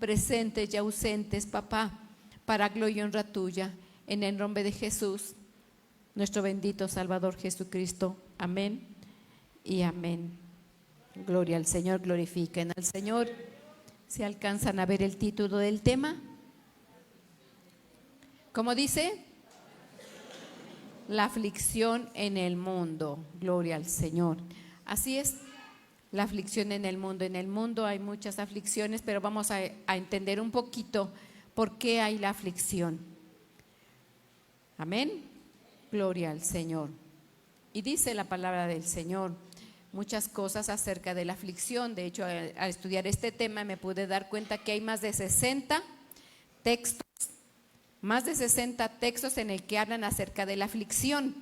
presentes y ausentes, papá, para gloria y honra tuya, en el nombre de Jesús, nuestro bendito Salvador Jesucristo. Amén y amén. Gloria al Señor, glorifiquen al Señor. ¿Se alcanzan a ver el título del tema? ¿Cómo dice? La aflicción en el mundo. Gloria al Señor. Así es, la aflicción en el mundo. En el mundo hay muchas aflicciones, pero vamos a entender un poquito por qué hay la aflicción. Amén. Gloria al Señor. Y dice la palabra del Señor muchas cosas acerca de la aflicción. De hecho, al estudiar este tema me pude dar cuenta que hay más de 60 textos en el que hablan acerca de la aflicción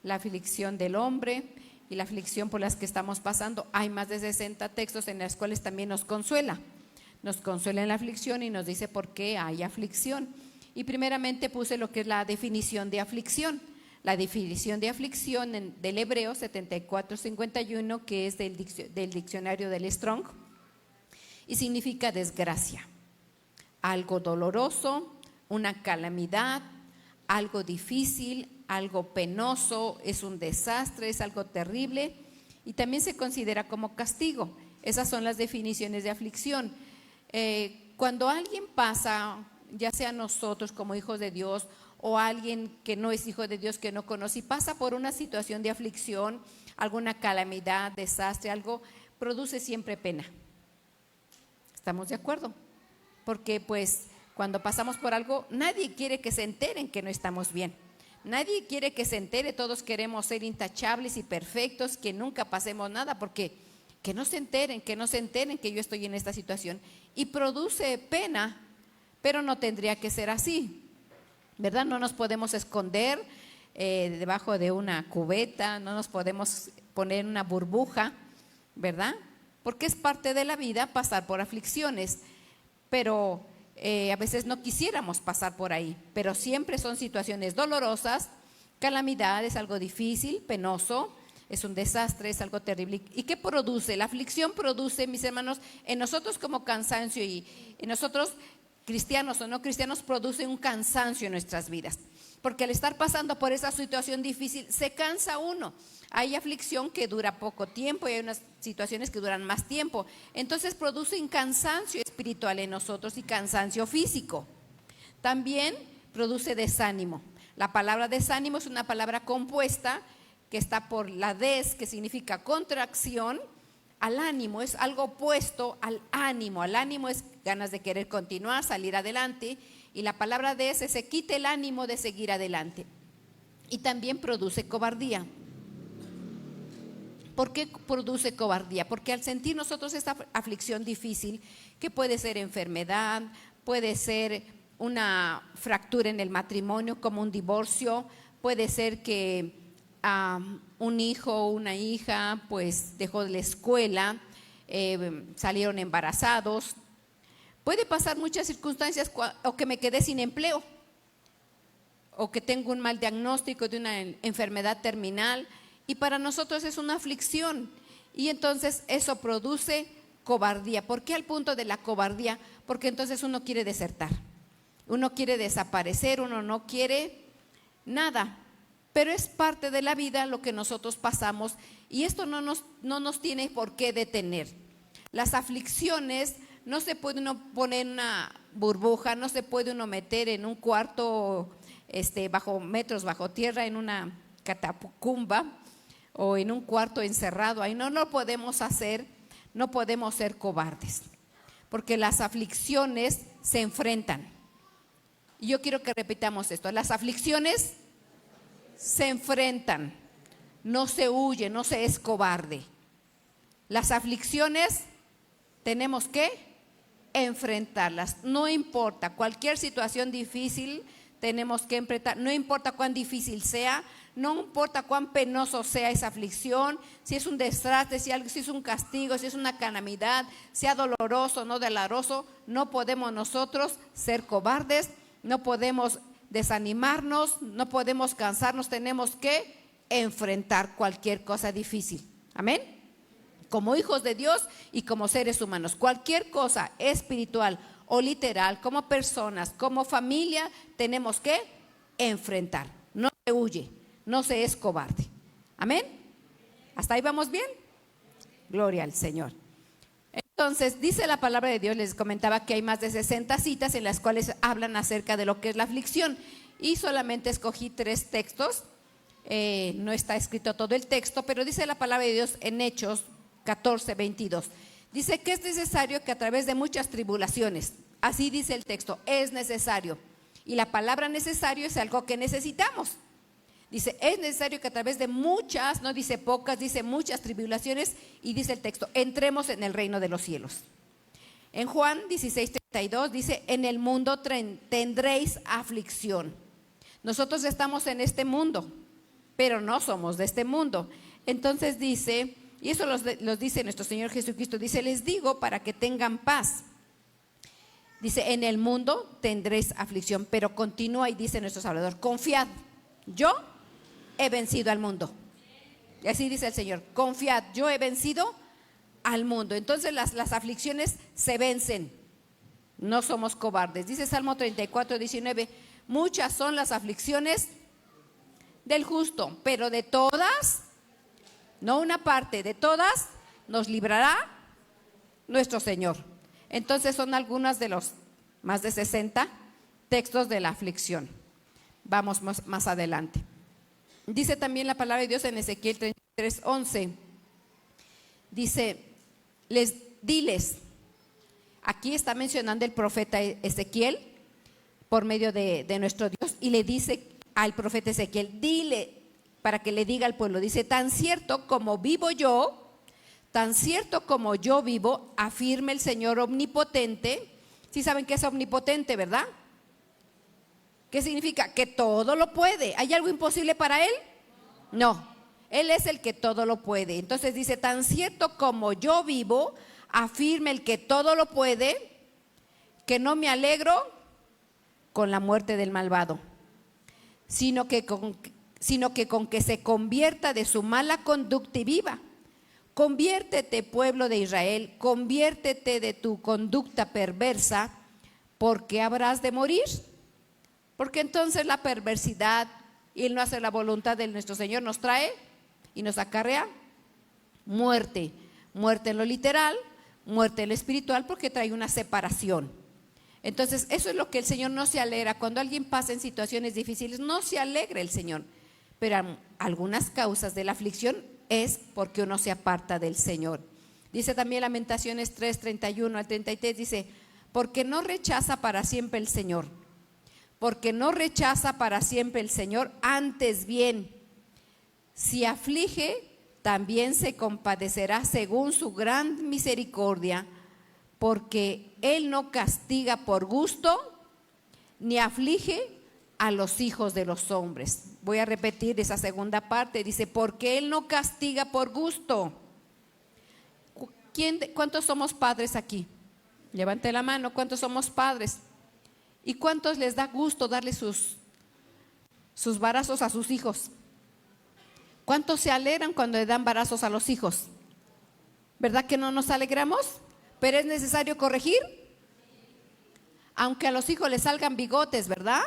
del hombre y la aflicción por las que estamos pasando. Hay más de 60 textos en los cuales también nos consuela en la aflicción y nos dice por qué hay aflicción. Y primeramente puse lo que es la definición de aflicción. La definición de aflicción del Hebreo 74:51, que es del diccionario del Strong, y significa desgracia, algo doloroso, una calamidad, algo difícil, algo penoso, es un desastre, es algo terrible, y también se considera como castigo. Esas son las definiciones de aflicción. Cuando alguien pasa, ya sea nosotros como hijos de Dios o alguien que no es hijo de Dios, que no conoce, y pasa por una situación de aflicción, alguna calamidad, desastre, algo, produce siempre pena. ¿Estamos de acuerdo? Porque pues cuando pasamos por algo, nadie quiere que se enteren que no estamos bien. Nadie quiere que se entere, todos queremos ser intachables y perfectos, que nunca pasemos nada, porque que no se enteren que yo estoy en esta situación. Y produce pena, pero no tendría que ser así, ¿verdad? No nos podemos esconder debajo de una cubeta, no nos podemos poner en una burbuja, ¿verdad? Porque es parte de la vida pasar por aflicciones, pero a veces no quisiéramos pasar por ahí, pero siempre son situaciones dolorosas, calamidades, algo difícil, penoso, es un desastre, es algo terrible. ¿Y qué produce? La aflicción produce, mis hermanos, en nosotros como cansancio, y en nosotros cristianos o no cristianos, produce un cansancio en nuestras vidas, porque al estar pasando por esa situación difícil se cansa uno. Hay aflicción que dura poco tiempo y hay unas situaciones que duran más tiempo, entonces produce un cansancio espiritual en nosotros y cansancio físico. También produce desánimo. La palabra desánimo es una palabra compuesta que está por la des, que significa contracción, al ánimo, es algo opuesto al ánimo. Al ánimo es ganas de querer continuar, salir adelante, y la palabra de ese se quita el ánimo de seguir adelante. Y también produce cobardía. ¿Por qué produce cobardía? Porque al sentir nosotros esta aflicción difícil, que puede ser enfermedad, puede ser una fractura en el matrimonio como un divorcio, puede ser que un hijo o una hija pues dejó de la escuela, salieron embarazados, puede pasar muchas circunstancias, o que me quedé sin empleo, o que tengo un mal diagnóstico de una enfermedad terminal, y para nosotros es una aflicción, y entonces eso produce cobardía. ¿Por qué al punto de la cobardía? Porque entonces uno quiere desertar, uno quiere desaparecer, uno no quiere nada. Pero es parte de la vida lo que nosotros pasamos, y esto no nos tiene por qué detener. Las aflicciones no se puede uno poner en una burbuja, no se puede uno meter en un cuarto metros bajo tierra, en una catacumba o en un cuarto encerrado. Ahí no lo podemos hacer, no podemos ser cobardes, porque las aflicciones se enfrentan. Y yo quiero que repitamos esto: las aflicciones se enfrentan, no se huye, no se es cobarde. Las aflicciones tenemos que enfrentarlas, no importa, cualquier situación difícil tenemos que enfrentar, no importa cuán difícil sea, no importa cuán penoso sea esa aflicción, si es un desastre, si es un castigo, si es una calamidad, sea doloroso o no doloroso, no podemos nosotros ser cobardes, no podemos desanimarnos, no podemos cansarnos, tenemos que enfrentar cualquier cosa difícil. Amén. Como hijos de Dios y como seres humanos, cualquier cosa espiritual o literal, como personas, como familia, tenemos que enfrentar. No se huye, no se es cobarde. Amén. ¿Hasta ahí vamos bien? Gloria al Señor. Entonces, dice la palabra de Dios, les comentaba que hay más de 60 citas en las cuales hablan acerca de lo que es la aflicción. Y solamente escogí 3 textos. No está escrito todo el texto, pero dice la palabra de Dios en Hechos 14:22. Dice que es necesario que a través de muchas tribulaciones, así dice el texto, es necesario. Y la palabra necesario es algo que necesitamos. Dice, es necesario que a través de muchas, no dice pocas, dice muchas tribulaciones, y dice el texto, entremos en el reino de los cielos. En Juan 16:32 dice, en el mundo tendréis aflicción. Nosotros estamos en este mundo, pero no somos de este mundo. Entonces dice, y eso los dice nuestro Señor Jesucristo, dice, les digo para que tengan paz. Dice, en el mundo tendréis aflicción, pero continúa y dice nuestro Salvador, confiad, yo he vencido al mundo. Y así dice el Señor, confiad, yo he vencido al mundo. Entonces las aflicciones se vencen, no somos cobardes. Dice Salmo 34:19, muchas son las aflicciones del justo, pero de todas, no una parte, de todas nos librará nuestro Señor. Entonces son algunos de los más de 60 textos de la aflicción. Vamos más adelante. Dice también la palabra de Dios en Ezequiel 33:11. Dice, diles, aquí está mencionando el profeta Ezequiel por medio de nuestro Dios, y le dice al profeta Ezequiel, dile, para que le diga al pueblo, dice, tan cierto como vivo yo, tan cierto como yo vivo, afirma el Señor omnipotente. ¿Sí saben qué es omnipotente, verdad? ¿Qué significa? Que todo lo puede. ¿Hay algo imposible para Él? No, Él es el que todo lo puede. Entonces dice, tan cierto como yo vivo, afirma el que todo lo puede, que no me alegro con la muerte del malvado, sino que con que se convierta de su mala conducta y viva. Conviértete, pueblo de Israel, conviértete de tu conducta perversa, porque habrás de morir. Porque entonces la perversidad y el no hacer la voluntad de nuestro Señor nos trae y nos acarrea muerte. Muerte en lo literal, muerte en lo espiritual, porque trae una separación. Entonces eso es lo que el Señor no se alegra. Cuando alguien pasa en situaciones difíciles, no se alegra el Señor. Pero algunas causas de la aflicción es porque uno se aparta del Señor. Dice también Lamentaciones 3:31-33, dice, porque no rechaza para siempre el Señor. Porque no rechaza para siempre el Señor, antes bien, si aflige, también se compadecerá según su gran misericordia, porque Él no castiga por gusto, ni aflige a los hijos de los hombres. Voy a repetir esa segunda parte, dice, porque Él no castiga por gusto. ¿Cuántos somos padres aquí? Levante la mano, ¿cuántos somos padres? ¿Y cuántos les da gusto darle sus varazos a sus hijos? ¿Cuántos se alegran cuando le dan varazos a los hijos? ¿Verdad que no nos alegramos? Pero es necesario corregir. Aunque a los hijos les salgan bigotes, ¿verdad?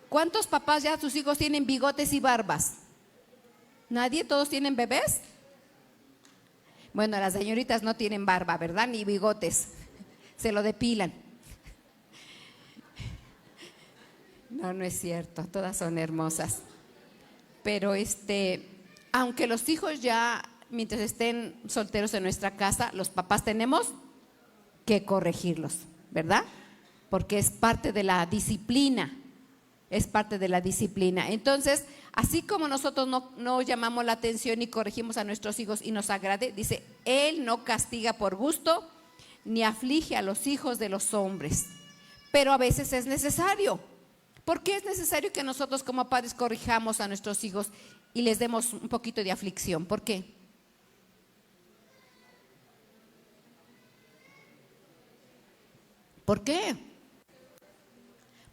¿Cuántos papás ya sus hijos tienen bigotes y barbas? ¿Nadie? ¿Todos tienen bebés? Bueno, las señoritas no tienen barba, ¿verdad? Ni bigotes. Se lo depilan. No es cierto, todas son hermosas. Pero aunque los hijos ya, mientras estén solteros en nuestra casa, los papás tenemos que corregirlos, ¿verdad? Porque es parte de la disciplina, es parte de la disciplina. Entonces, así como nosotros no llamamos la atención y corregimos a nuestros hijos y nos agrade, dice, Él no castiga por gusto, ni aflige a los hijos de los hombres. Pero a veces es necesario. ¿Por qué es necesario que nosotros como padres corrijamos a nuestros hijos y les demos un poquito de aflicción? ¿Por qué? ¿Por qué?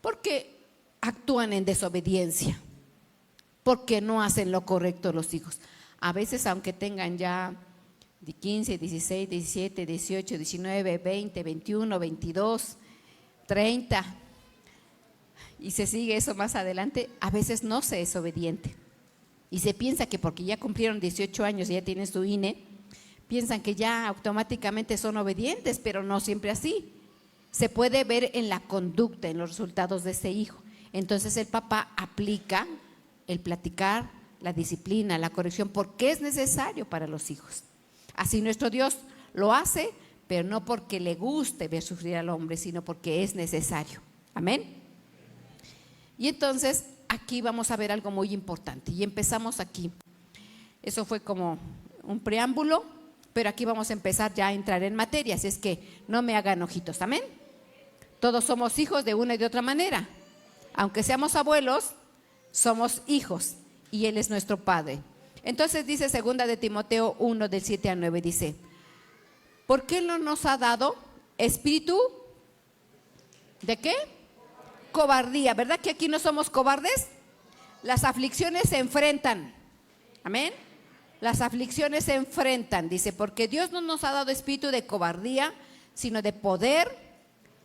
Porque actúan en desobediencia, porque no hacen lo correcto los hijos. A veces, aunque tengan ya de 15, 16, 17, 18, 19, 20, 21, 22, 30, y se sigue eso más adelante, a veces no se es obediente. Y se piensa que porque ya cumplieron 18 años y ya tienen su INE, piensan que ya automáticamente son obedientes, pero no siempre así. Se puede ver en la conducta, en los resultados de ese hijo. Entonces el papá aplica el platicar, la disciplina, la corrección, porque es necesario para los hijos. Así nuestro Dios lo hace, pero no porque le guste ver sufrir al hombre, sino porque es necesario. Amén. Y entonces aquí vamos a ver algo muy importante y empezamos aquí. Eso fue como un preámbulo, pero aquí vamos a empezar ya a entrar en materia, así es que no me hagan ojitos. Amén. Todos somos hijos de una y de otra manera. Aunque seamos abuelos, somos hijos y Él es nuestro Padre. Entonces dice 2 de Timoteo 1 del 7 al 9, dice: ¿por qué no nos ha dado espíritu de qué? Cobardía. ¿Verdad que aquí no somos cobardes? Las aflicciones se enfrentan. Amén. Las aflicciones se enfrentan. Dice, porque Dios no nos ha dado espíritu de cobardía, sino de poder,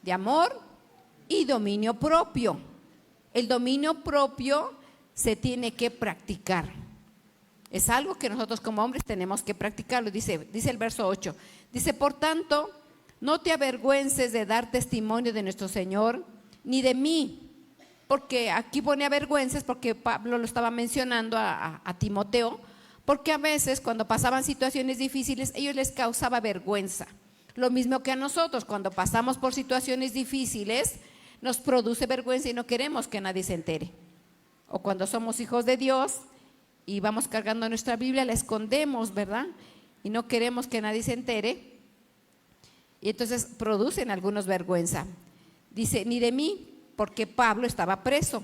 de amor y dominio propio. El dominio propio se tiene que practicar. Es algo que nosotros como hombres tenemos que practicarlo. Dice el verso 8. Dice, por tanto, no te avergüences de dar testimonio de nuestro Señor, ni de mí. Porque aquí pone avergüences, porque Pablo lo estaba mencionando a Timoteo, porque a veces cuando pasaban situaciones difíciles, ellos les causaba vergüenza. Lo mismo que a nosotros, cuando pasamos por situaciones difíciles, nos produce vergüenza y no queremos que nadie se entere. O cuando somos hijos de Dios y vamos cargando nuestra Biblia, la escondemos, ¿verdad? Y no queremos que nadie se entere. Y entonces producen algunos vergüenza. Dice, ni de mí, porque Pablo estaba preso.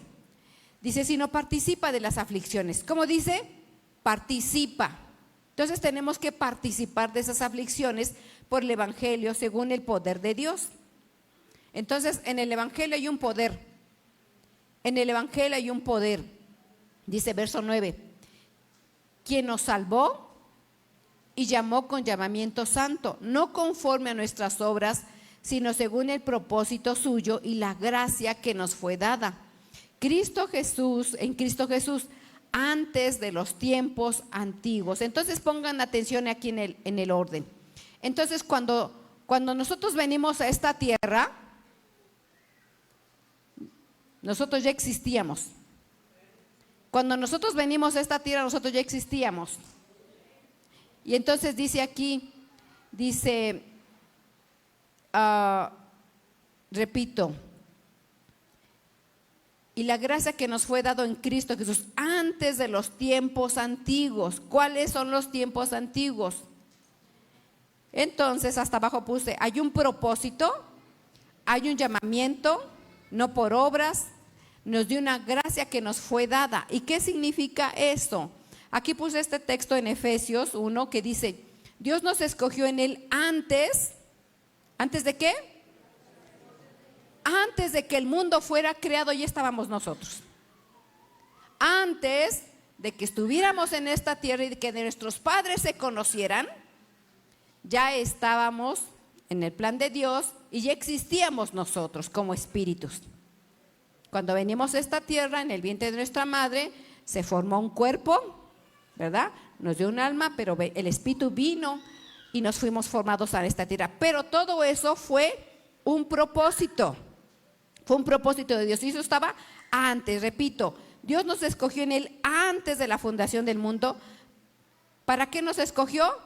Dice, sino participa de las aflicciones. ¿Cómo dice? Participa. Entonces tenemos que participar de esas aflicciones por el Evangelio según el poder de Dios. Entonces en el Evangelio hay un poder. En el Evangelio hay un poder. Dice verso 9, quien nos salvó y llamó con llamamiento santo, no conforme a nuestras obras, sino según el propósito suyo y la gracia que nos fue dada. En Cristo Jesús, antes de los tiempos antiguos. Entonces pongan atención aquí en el orden. Entonces cuando nosotros venimos a esta tierra, nosotros ya existíamos. Cuando nosotros venimos a esta tierra, nosotros ya existíamos. Y entonces dice aquí, repito, y la gracia que nos fue dado en Cristo Jesús antes de los tiempos antiguos. ¿Cuáles son los tiempos antiguos? Entonces hasta abajo puse, hay un propósito, hay un llamamiento, no por obras, nos dio una gracia que nos fue dada. ¿Y qué significa eso? Aquí puse este texto en Efesios 1 que dice, Dios nos escogió en Él antes ¿de qué? Antes de que el mundo fuera creado, ya estábamos nosotros. Antes de que estuviéramos en esta tierra y de que nuestros padres se conocieran, ya estábamos en el plan de Dios y ya existíamos nosotros como espíritus. Cuando venimos a esta tierra, en el vientre de nuestra madre, se formó un cuerpo, ¿verdad? Nos dio un alma, pero el espíritu vino y nos fuimos formados a esta tierra. Pero todo eso fue un propósito. Fue un propósito de Dios. Y eso estaba antes, repito. Dios nos escogió en Él antes de la fundación del mundo. ¿Para qué nos escogió?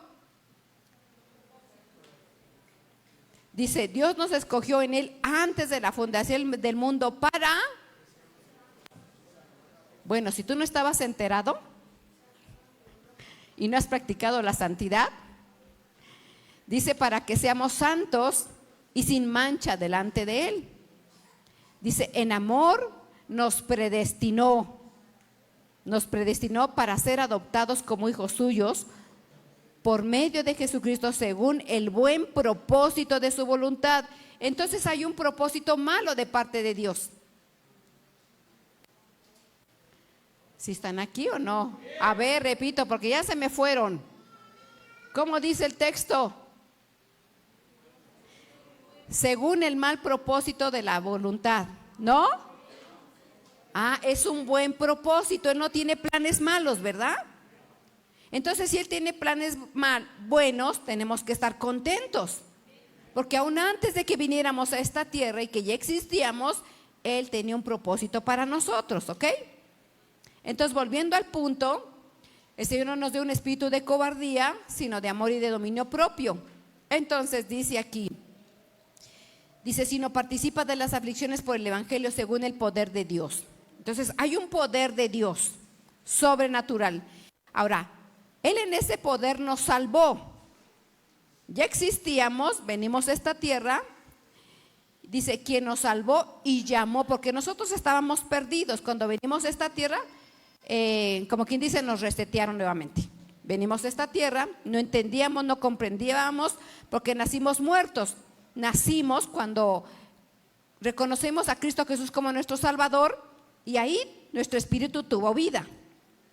Dice, Dios nos escogió en Él antes de la fundación del mundo para... Bueno, si tú no estabas enterado y no has practicado la santidad, dice para que seamos santos y sin mancha delante de Él. Dice, en amor nos predestinó para ser adoptados como hijos suyos por medio de Jesucristo según el buen propósito de su voluntad. Entonces hay un propósito malo de parte de Dios. ¿Sí están aquí o no? A ver, repito, porque ya se me fueron. ¿Cómo dice el texto? según el mal propósito de la voluntad, ¿no? Es un buen propósito, Él no tiene planes malos, ¿verdad? Entonces, si Él tiene planes buenos, tenemos que estar contentos. Porque aún antes de que viniéramos a esta tierra y que ya existíamos, Él tenía un propósito para nosotros, ¿ok? Entonces, volviendo al punto, el Señor no nos dio un espíritu de cobardía, sino de amor y de dominio propio. Entonces, dice aquí, sino participa de las aflicciones por el evangelio según el poder de Dios. Entonces, hay un poder de Dios sobrenatural. Ahora, Él en ese poder nos salvó. Ya existíamos, venimos a esta tierra, dice, quien nos salvó y llamó, porque nosotros estábamos perdidos. Cuando venimos a esta tierra, como quien dice, nos resetearon nuevamente. Venimos a esta tierra, no entendíamos, no comprendíamos, porque nacimos muertos. Nacimos cuando reconocemos a Cristo Jesús como nuestro Salvador, y ahí nuestro espíritu tuvo vida.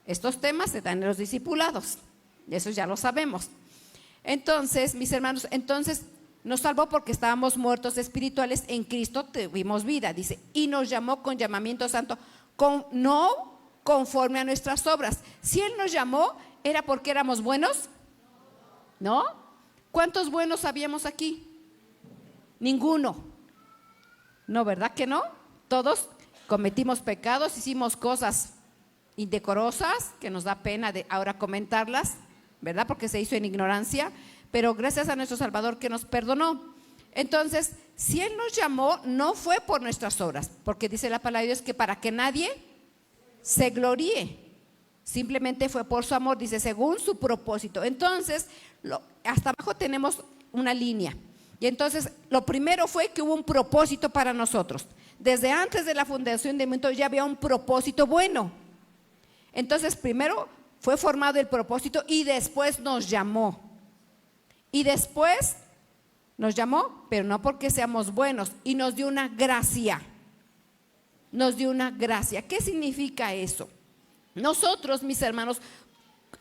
Estos temas se dan en los discipulados, eso ya lo sabemos. Entonces, mis hermanos, nos salvó porque estábamos muertos espirituales, en Cristo tuvimos vida, dice, y nos llamó con llamamiento santo, no conforme a nuestras obras. Si Él nos llamó, ¿era porque éramos buenos? ¿No? ¿Cuántos buenos habíamos aquí? Ninguno. No, ¿verdad que no? Todos cometimos pecados, hicimos cosas indecorosas que nos da pena de ahora comentarlas, ¿verdad? Porque se hizo en ignorancia, pero gracias a nuestro Salvador que nos perdonó. Entonces, si Él nos llamó, no fue por nuestras obras, porque dice la palabra de Dios que para que nadie se gloríe, simplemente fue por su amor, dice, según su propósito. Entonces, hasta abajo tenemos una línea. Y entonces, lo primero fue que hubo un propósito para nosotros. Desde antes de la fundación del mundo ya había un propósito bueno. Entonces, primero fue formado el propósito y después nos llamó. Y después nos llamó, pero no porque seamos buenos, y nos dio una gracia. Nos dio una gracia. ¿Qué significa eso? Nosotros, mis hermanos,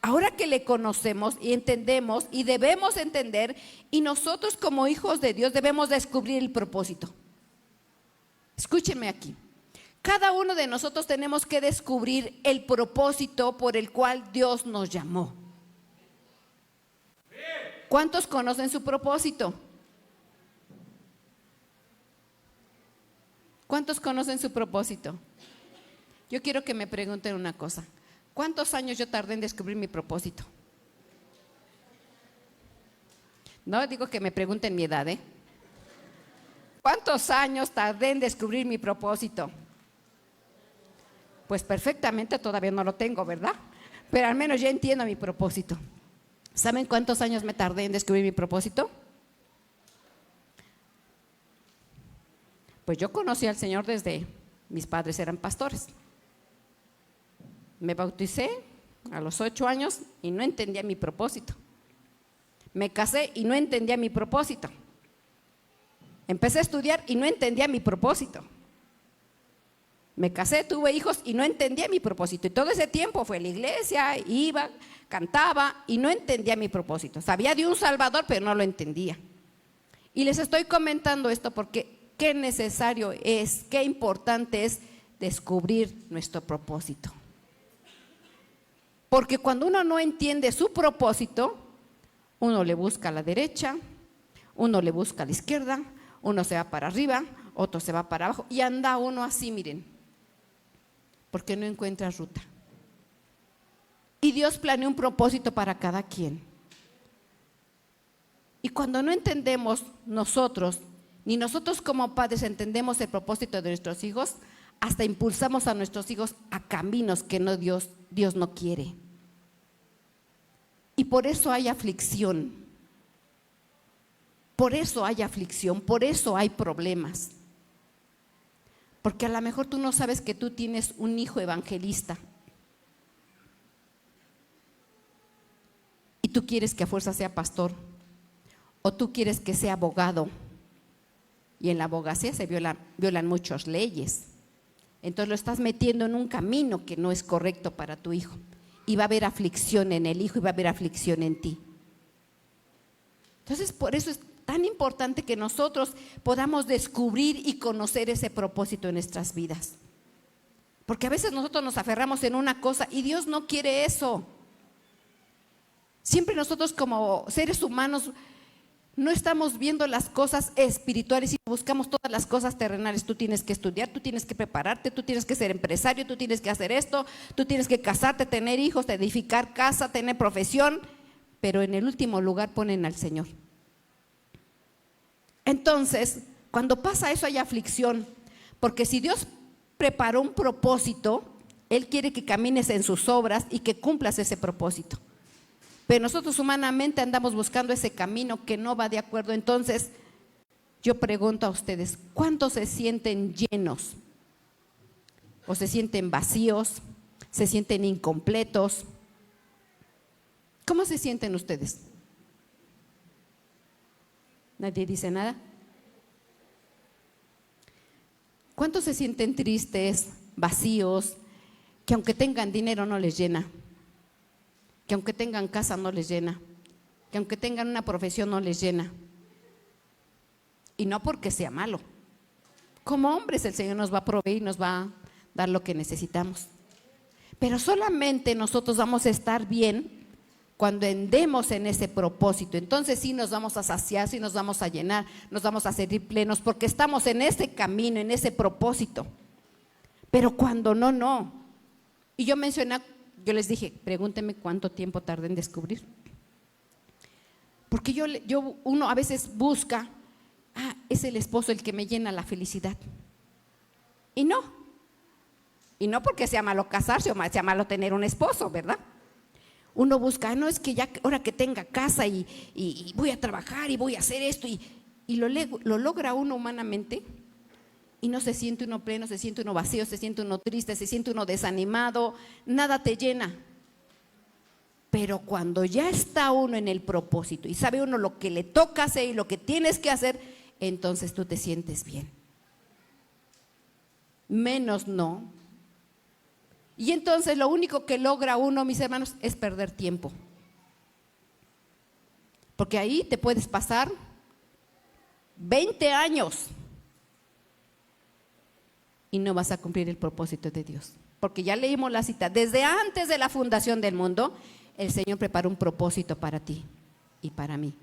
ahora que le conocemos y entendemos y debemos entender, y nosotros como hijos de Dios debemos descubrir el propósito. Escúchenme aquí. Cada uno de nosotros tenemos que descubrir el propósito por el cual Dios nos llamó. ¿Cuántos conocen su propósito? ¿Cuántos conocen su propósito? Yo quiero que me pregunten una cosa. ¿Cuántos años yo tardé en descubrir mi propósito? No digo que me pregunten mi edad, ¿eh? ¿Cuántos años tardé en descubrir mi propósito? Pues perfectamente todavía no lo tengo, ¿verdad? Pero al menos ya entiendo mi propósito. ¿Saben cuántos años me tardé en descubrir mi propósito? Pues yo conocí al Señor desde mis padres eran pastores. Me bauticé a los 8 años y no entendía mi propósito. Me casé y no entendía mi propósito. Empecé a estudiar y no entendía mi propósito. Me casé, tuve hijos y no entendía mi propósito. Y todo ese tiempo fue a la iglesia, iba, cantaba y no entendía mi propósito. Sabía de un Salvador, pero no lo entendía. Y les estoy comentando esto porque qué necesario es, qué importante es descubrir nuestro propósito. Porque cuando uno no entiende su propósito, uno le busca a la derecha, uno le busca a la izquierda, uno se va para arriba, otro se va para abajo y anda uno así, miren, porque no encuentra ruta. Y Dios planeó un propósito para cada quien. Y cuando no entendemos nosotros, ni nosotros como padres entendemos el propósito de nuestros hijos, hasta impulsamos a nuestros hijos a caminos que no Dios no quiere. Y por eso hay aflicción. Por eso hay aflicción, por eso hay problemas. Porque a lo mejor tú no sabes que tú tienes un hijo evangelista. Y tú quieres que a fuerza sea pastor. O tú quieres que sea abogado. Y en la abogacía se violan muchas leyes. Entonces lo estás metiendo en un camino que no es correcto para tu hijo. Y va a haber aflicción en el hijo y va a haber aflicción en ti. Entonces por eso tan importante que nosotros podamos descubrir y conocer ese propósito en nuestras vidas. Porque a veces nosotros nos aferramos en una cosa y Dios no quiere eso. Siempre nosotros como seres humanos no estamos viendo las cosas espirituales y buscamos todas las cosas terrenales. Tú tienes que estudiar, tú tienes que prepararte, tú tienes que ser empresario, tú tienes que hacer esto, tú tienes que casarte, tener hijos, edificar casa, tener profesión, pero en el último lugar ponen al Señor. Entonces, cuando pasa eso hay aflicción, porque si Dios preparó un propósito, Él quiere que camines en sus obras y que cumplas ese propósito. Pero nosotros humanamente andamos buscando ese camino que no va de acuerdo. Entonces, yo pregunto a ustedes, ¿cuántos se sienten llenos? ¿O se sienten vacíos? ¿Se sienten incompletos? ¿Cómo se sienten ustedes? ¿Nadie dice nada? ¿Cuántos se sienten tristes, vacíos, que aunque tengan dinero no les llena? Que aunque tengan casa no les llena, que aunque tengan una profesión no les llena. Y no porque sea malo. Como hombres el Señor nos va a proveer y nos va a dar lo que necesitamos. Pero solamente nosotros vamos a estar bien cuando andemos en ese propósito. Entonces sí nos vamos a saciar, sí nos vamos a llenar, nos vamos a sentir plenos, porque estamos en ese camino, en ese propósito. Pero cuando no, no. Y yo les dije, pregúntenme cuánto tiempo tardé en descubrir. Porque uno a veces busca, es el esposo el que me llena la felicidad. Y no porque sea malo casarse o sea malo tener un esposo, ¿verdad? Uno busca, no es que ya ahora que tenga casa y voy a trabajar y voy a hacer esto y lo logra uno humanamente y no se siente uno pleno, se siente uno vacío, se siente uno triste, se siente uno desanimado, nada te llena. Pero cuando ya está uno en el propósito y sabe uno lo que le toca hacer y lo que tienes que hacer, entonces tú te sientes bien. Menos no. Y entonces lo único que logra uno, mis hermanos, es perder tiempo. Porque ahí te puedes pasar 20 años y no vas a cumplir el propósito de Dios. Porque ya leímos la cita, desde antes de la fundación del mundo, el Señor preparó un propósito para ti y para mí.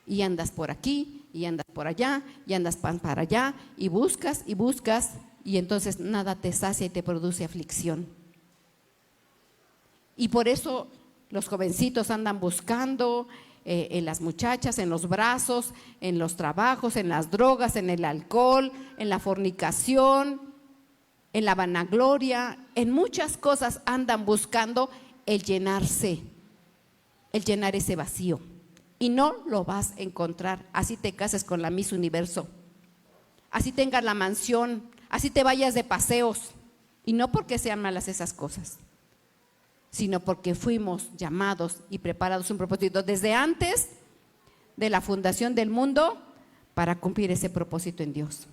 Y andas por aquí, y andas por allá, y andas para allá, y buscas, y entonces nada te sacia y te produce aflicción. Y por eso los jovencitos andan buscando en las muchachas, en los brazos, en los trabajos, en las drogas, en el alcohol, en la fornicación, en la vanagloria, en muchas cosas andan buscando el llenarse, el llenar ese vacío. Y no lo vas a encontrar, así te cases con la Miss Universo, así tengas la mansión, así te vayas de paseos. Y no porque sean malas esas cosas, sino porque fuimos llamados y preparados un propósito desde antes de la fundación del mundo para cumplir ese propósito en Dios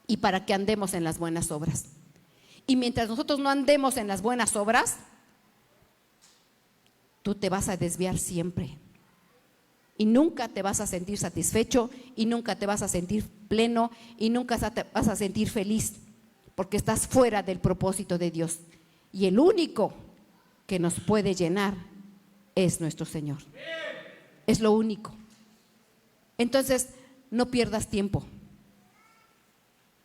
y para que andemos en las buenas obras. Y mientras nosotros no andemos en las buenas obras, tú te vas a desviar siempre. Y nunca te vas a sentir satisfecho, y nunca te vas a sentir pleno, y nunca te vas a sentir feliz, porque estás fuera del propósito de Dios. Y el único que nos puede llenar es nuestro Señor. Es lo único. Entonces, no pierdas tiempo.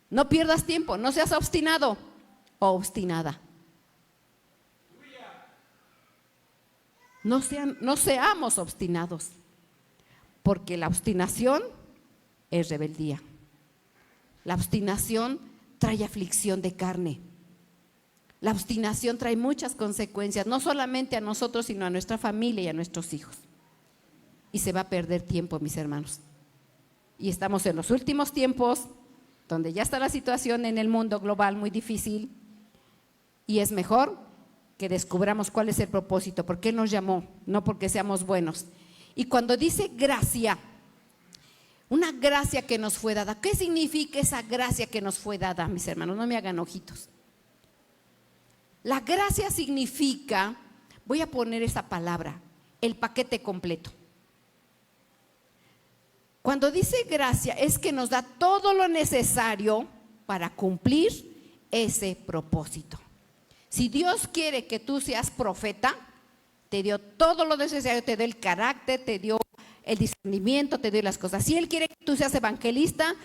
No pierdas tiempo, no seas obstinado o obstinada. No seamos obstinados. Porque la obstinación es rebeldía. La obstinación trae aflicción de carne. La obstinación trae muchas consecuencias, no solamente a nosotros, sino a nuestra familia y a nuestros hijos. Y se va a perder tiempo, mis hermanos. Y estamos en los últimos tiempos, donde ya está la situación en el mundo global muy difícil. Y es mejor que descubramos cuál es el propósito, por qué nos llamó, no porque seamos buenos. Y cuando dice gracia, una gracia que nos fue dada, ¿qué significa esa gracia que nos fue dada, mis hermanos? No me hagan ojitos. La gracia significa, voy a poner esa palabra, el paquete completo. Cuando dice gracia es que nos da todo lo necesario para cumplir ese propósito. Si Dios quiere que tú seas profeta, te dio todo lo necesario, te dio el carácter, te dio el discernimiento, te dio las cosas. Si Él quiere que tú seas evangelista,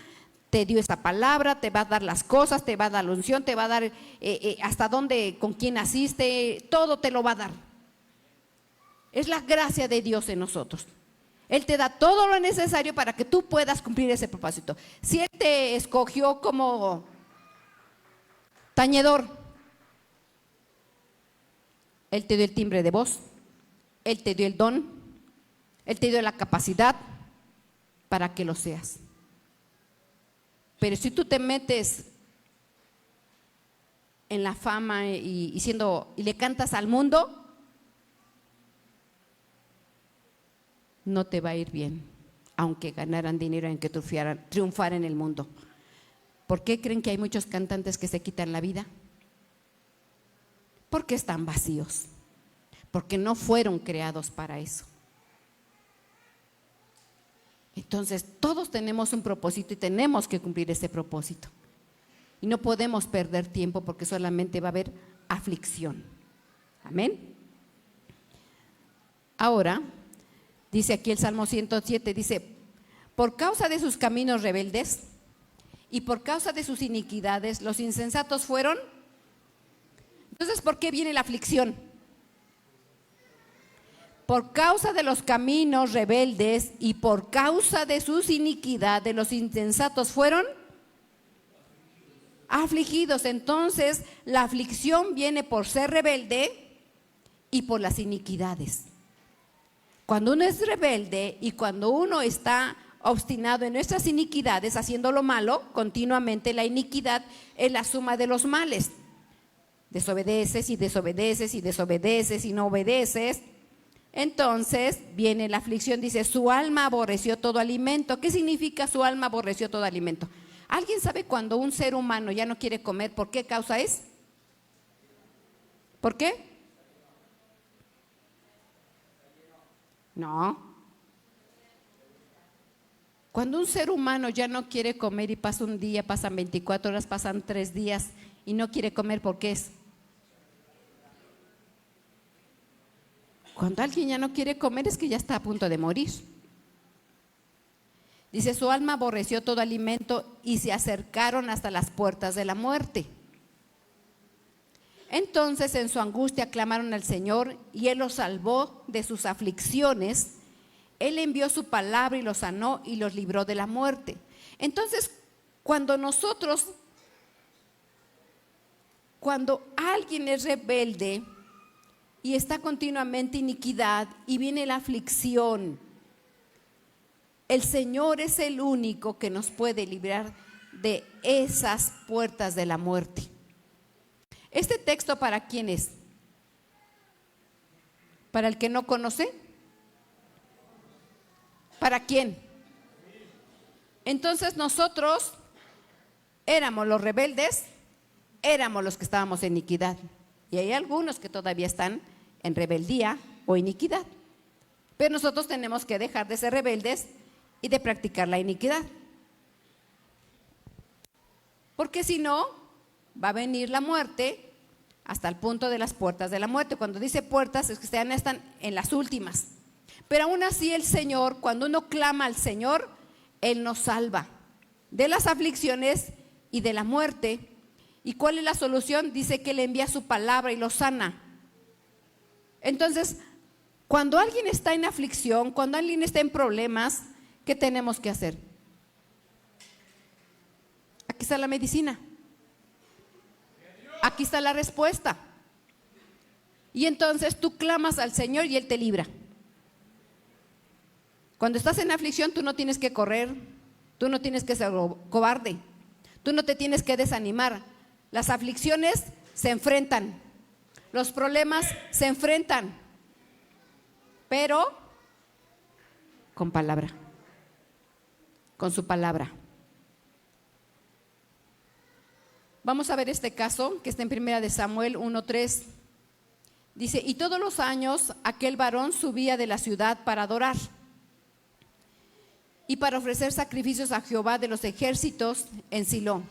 te dio esa palabra, te va a dar las cosas, te va a dar la unción, te va a dar hasta dónde, con quién naciste, todo te lo va a dar. Es la gracia de Dios en nosotros. Él te da todo lo necesario para que tú puedas cumplir ese propósito. Si Él te escogió como tañedor, Él te dio el timbre de voz, Él te dio el don, Él te dio la capacidad para que lo seas. Pero si tú te metes en la fama y le cantas al mundo, no te va a ir bien, aunque ganaran dinero, aunque triunfaran en el mundo. ¿Por qué creen que hay muchos cantantes que se quitan la vida? Porque están vacíos, porque no fueron creados para eso. Entonces, todos tenemos un propósito y tenemos que cumplir ese propósito. Y no podemos perder tiempo porque solamente va a haber aflicción. Amén. Ahora, dice aquí el Salmo 107, dice, por causa de sus caminos rebeldes y por causa de sus iniquidades, los insensatos fueron. Entonces, ¿por qué viene la aflicción? Por causa de los caminos rebeldes y por causa de sus iniquidades, los insensatos fueron afligidos. Entonces, la aflicción viene por ser rebelde y por las iniquidades. Cuando uno es rebelde y cuando uno está obstinado en nuestras iniquidades, haciendo lo malo, continuamente la iniquidad es la suma de los males. Desobedeces y desobedeces y desobedeces y no obedeces. Entonces viene la aflicción, dice, su alma aborreció todo alimento. ¿Qué significa su alma aborreció todo alimento? ¿Alguien sabe cuando un ser humano ya no quiere comer, por qué causa es? ¿Por qué? No. Cuando un ser humano ya no quiere comer y pasa un día, pasan 24 horas, pasan 3 días y no quiere comer, ¿por qué es? Cuando alguien ya no quiere comer es que ya está a punto de morir. Dice, su alma aborreció todo alimento y se acercaron hasta las puertas de la muerte. Entonces en su angustia clamaron al Señor y Él los salvó de sus aflicciones. Él envió su palabra y los sanó y los libró de la muerte. Entonces, cuando alguien es rebelde y está continuamente iniquidad y viene la aflicción, el Señor es el único que nos puede librar de esas puertas de la muerte. ¿Este texto para quién es? ¿Para el que no conoce? ¿Para quién? Entonces nosotros éramos los rebeldes, éramos los que estábamos en iniquidad. Y hay algunos que todavía están en rebeldía o iniquidad. Pero nosotros tenemos que dejar de ser rebeldes y de practicar la iniquidad. Porque si no, va a venir la muerte hasta el punto de las puertas de la muerte. Cuando dice puertas es que ya están en las últimas. Pero aún así el Señor, cuando uno clama al Señor, Él nos salva de las aflicciones y de la muerte. ¿Y cuál es la solución? Dice que Él envía su palabra y lo sana. Entonces, cuando alguien está en aflicción, cuando alguien está en problemas, ¿qué tenemos que hacer? Aquí está la medicina. Aquí está la respuesta. Y entonces tú clamas al Señor y Él te libra. Cuando estás en aflicción, tú no tienes que correr, tú no tienes que ser cobarde, tú no te tienes que desanimar. Las aflicciones se enfrentan, los problemas se enfrentan, pero con palabra, con su palabra. Vamos a ver este caso que está en 1 Samuel 1:3. Dice, y todos los años aquel varón subía de la ciudad para adorar. y para ofrecer sacrificios a Jehová de los ejércitos en Silo,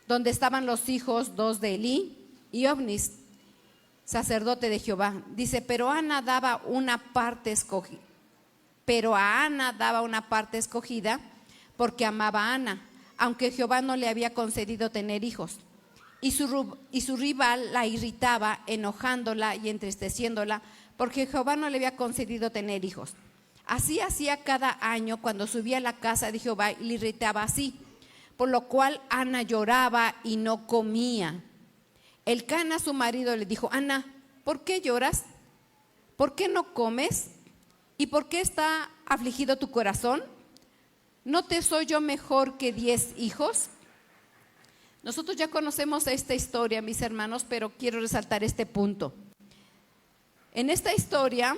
donde estaban los hijos dos de Elí y Ofnis, sacerdote de Jehová. Dice, pero a Ana daba una parte escogida porque amaba a Ana, aunque Jehová no le había concedido tener hijos. Y su rival la irritaba, enojándola y entristeciéndola, porque Jehová no le había concedido tener hijos. Así hacía cada año cuando subía a la casa de Jehová y le irritaba así, por lo cual Ana lloraba y no comía. Elcana, su marido, le dijo, Ana, ¿por qué lloras? ¿Por qué no comes? ¿Y por qué está afligido tu corazón? ¿No te soy yo mejor que 10 hijos? Nosotros ya conocemos esta historia, mis hermanos, pero quiero resaltar este punto. En esta historia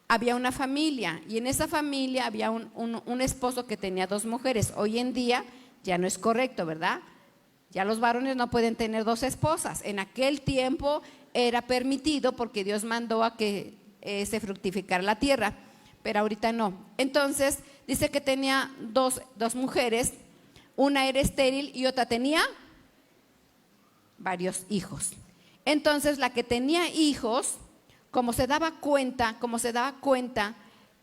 había una familia y en esa familia había un esposo que tenía 2 mujeres. Hoy en día ya no es correcto, ¿verdad? Ya los varones no pueden tener 2 esposas. En aquel tiempo era permitido porque Dios mandó a que se fructificara la tierra, pero ahorita no. Entonces dice que tenía dos mujeres, una era estéril y otra tenía varios hijos. Entonces la que tenía hijos, como se daba cuenta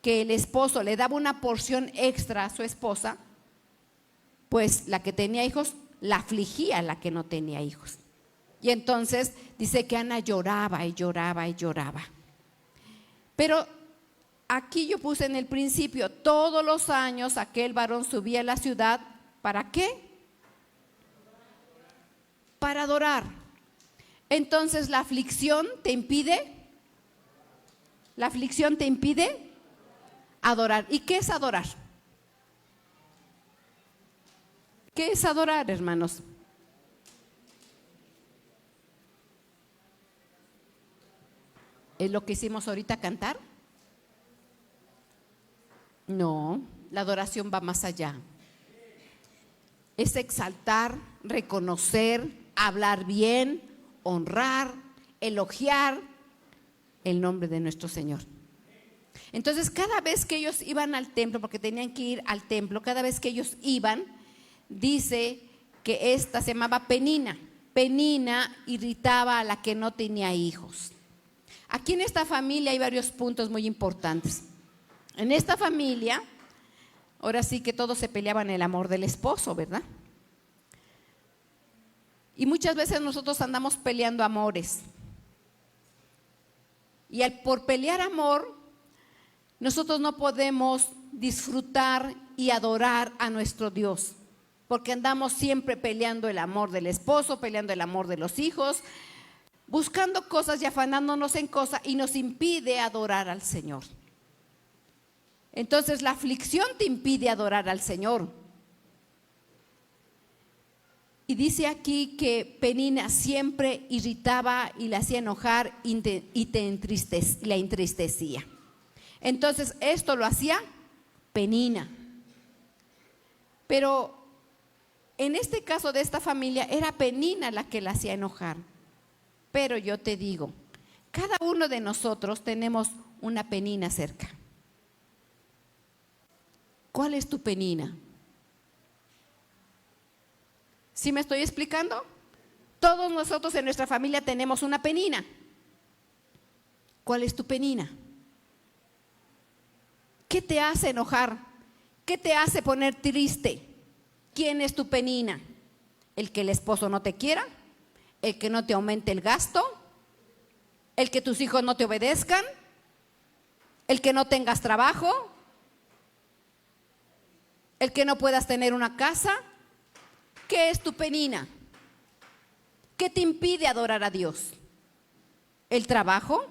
que el esposo le daba una porción extra a su esposa, pues la que tenía hijos la afligía a la que no tenía hijos. Y entonces dice que Ana lloraba y lloraba y lloraba. Pero aquí yo puse en el principio, todos los años aquel varón subía a la ciudad, ¿para qué? Para adorar. Entonces la aflicción te impide adorar. ¿Y qué es adorar? ¿Qué es adorar, hermanos? ¿Es lo que hicimos ahorita, cantar? No, la adoración va más allá. Es exaltar, reconocer, hablar bien, honrar, elogiar el nombre de nuestro Señor. Entonces, cada vez que ellos iban al templo, porque tenían que ir al templo, cada vez que ellos iban, dice que esta se llamaba Penina. Penina irritaba a la que no tenía hijos. Aquí en esta familia hay varios puntos muy importantes. En esta familia, ahora sí que todos se peleaban el amor del esposo, ¿verdad? Y muchas veces nosotros andamos peleando amores. Y por pelear amor, nosotros no podemos disfrutar y adorar a nuestro Dios, porque andamos siempre peleando el amor del esposo, peleando el amor de los hijos, buscando cosas y afanándonos en cosas, y nos impide adorar al Señor. Entonces la aflicción te impide adorar al Señor. Y dice aquí que Penina siempre irritaba y la hacía enojar y la entristecía. Entonces esto lo hacía Penina. Pero en este caso de esta familia era Penina la que la hacía enojar. Pero yo te digo, cada uno de nosotros tenemos una Penina cerca. ¿Cuál es tu Penina? ¿Sí me estoy explicando? Todos nosotros en nuestra familia tenemos una Penina. ¿Cuál es tu Penina? ¿Qué te hace enojar? ¿Qué te hace poner triste? ¿Quién es tu Penina? ¿El que el esposo no te quiera? ¿El que no te aumente el gasto? ¿El que tus hijos no te obedezcan? ¿El que no tengas trabajo? ¿El que no puedas tener una casa? ¿Qué es tu Penina? ¿Qué te impide adorar a Dios? ¿El trabajo?